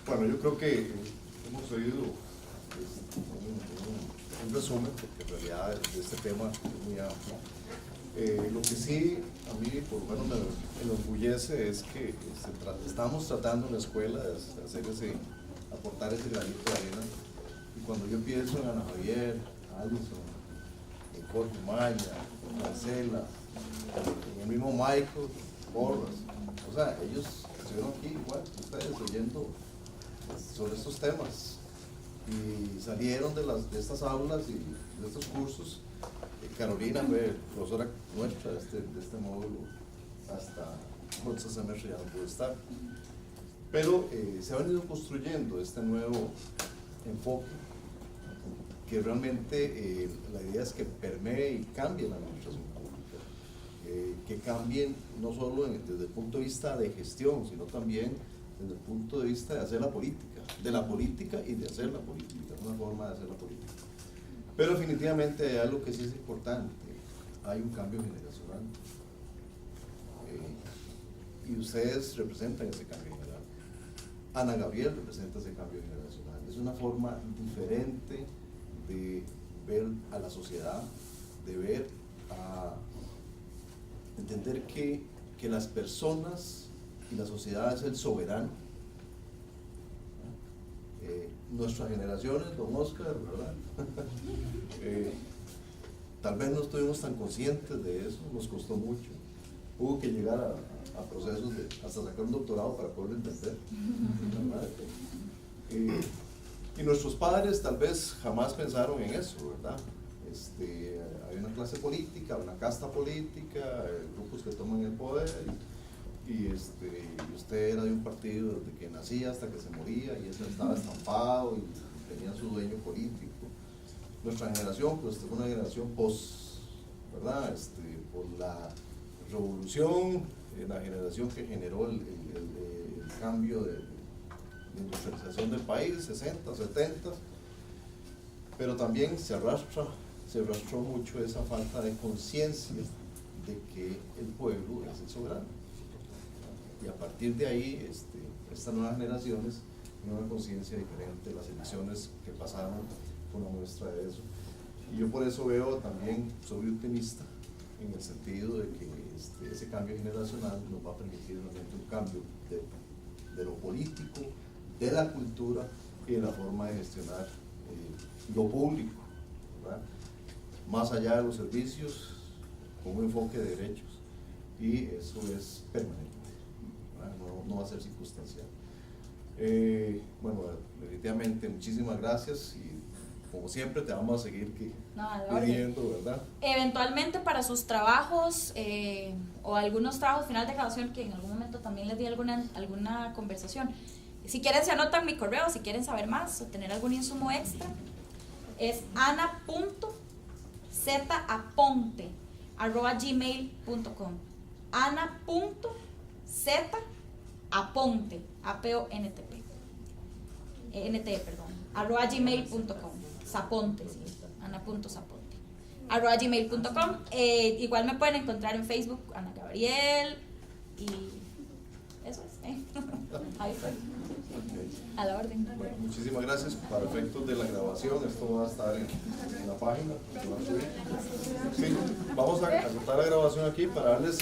Bueno, yo creo que hemos oído un resumen, porque en realidad de este tema es muy amplio. Lo que sí a mí por lo menos me enorgullece es que estamos tratando en la escuela de hacer aportar ese granito de arena, y cuando yo pienso en Ana Javier, Alison, en Jorge Maya, en Marcela, en el mismo Michael Porras, o sea, ellos estuvieron aquí igual que ustedes oyendo sobre estos temas y salieron de estas aulas y de estos cursos. Carolina fue profesora nuestra de este módulo hasta cuántos semestres ya no pudo estar, pero se ha venido construyendo este nuevo enfoque que realmente la idea es que permee y cambie la administración pública, que cambien no solo desde el punto de vista de gestión, sino también desde el punto de vista de hacer la política, de la política y de hacer la política, una forma de hacer la política. Pero definitivamente hay algo que sí es importante, hay un cambio generacional, y ustedes representan ese cambio generacional. Ana Gabriel representa ese cambio generacional, es una forma diferente de ver a la sociedad, de ver entender que las personas y la sociedad es el soberano. Nuestras generaciones, don Oscar, ¿verdad? Tal vez no estuvimos tan conscientes de eso, nos costó mucho. Hubo que llegar a procesos hasta sacar un doctorado para poder entender. Y nuestros padres tal vez jamás pensaron en eso, ¿verdad? Hay una clase política, una casta política, grupos que toman el poder, y usted era de un partido desde que nacía hasta que se moría, y eso estaba estampado y tenía su dueño político. Nuestra generación, pues, es una generación ¿verdad? Por la revolución, la generación que generó el cambio de industrialización del país, 60, 70, pero también se arrastró mucho esa falta de conciencia de que el pueblo es el soberano. Y a partir de ahí, estas nuevas generaciones tienen una conciencia diferente. Las elecciones que pasaron fue una muestra de eso. Y yo por eso soy optimista en el sentido de que ese cambio generacional nos va a permitir realmente un cambio de lo político, de la cultura y de la forma de gestionar lo público, ¿verdad? Más allá de los servicios, con un enfoque de derechos, y eso es permanente. No va a ser circunstancial. Bueno, definitivamente muchísimas gracias, y como siempre te vamos a seguir pidiendo, ¿verdad? Eventualmente para sus trabajos o algunos trabajos final de graduación, que en algún momento también les di alguna conversación. Si quieren se anotan mi correo, si quieren saber más o tener algún insumo extra, es ana.zaponte@gmail.com. ana.zaponte @gmail.com. Zaponte, sí, ana.zaponte @gmail.com. Igual me pueden encontrar en Facebook, Ana Gabriel, y eso es. Ahí estoy. A la orden. Bueno, muchísimas gracias. Para efectos de la grabación, esto va a estar en la página. Sí, vamos a cortar la grabación aquí para darles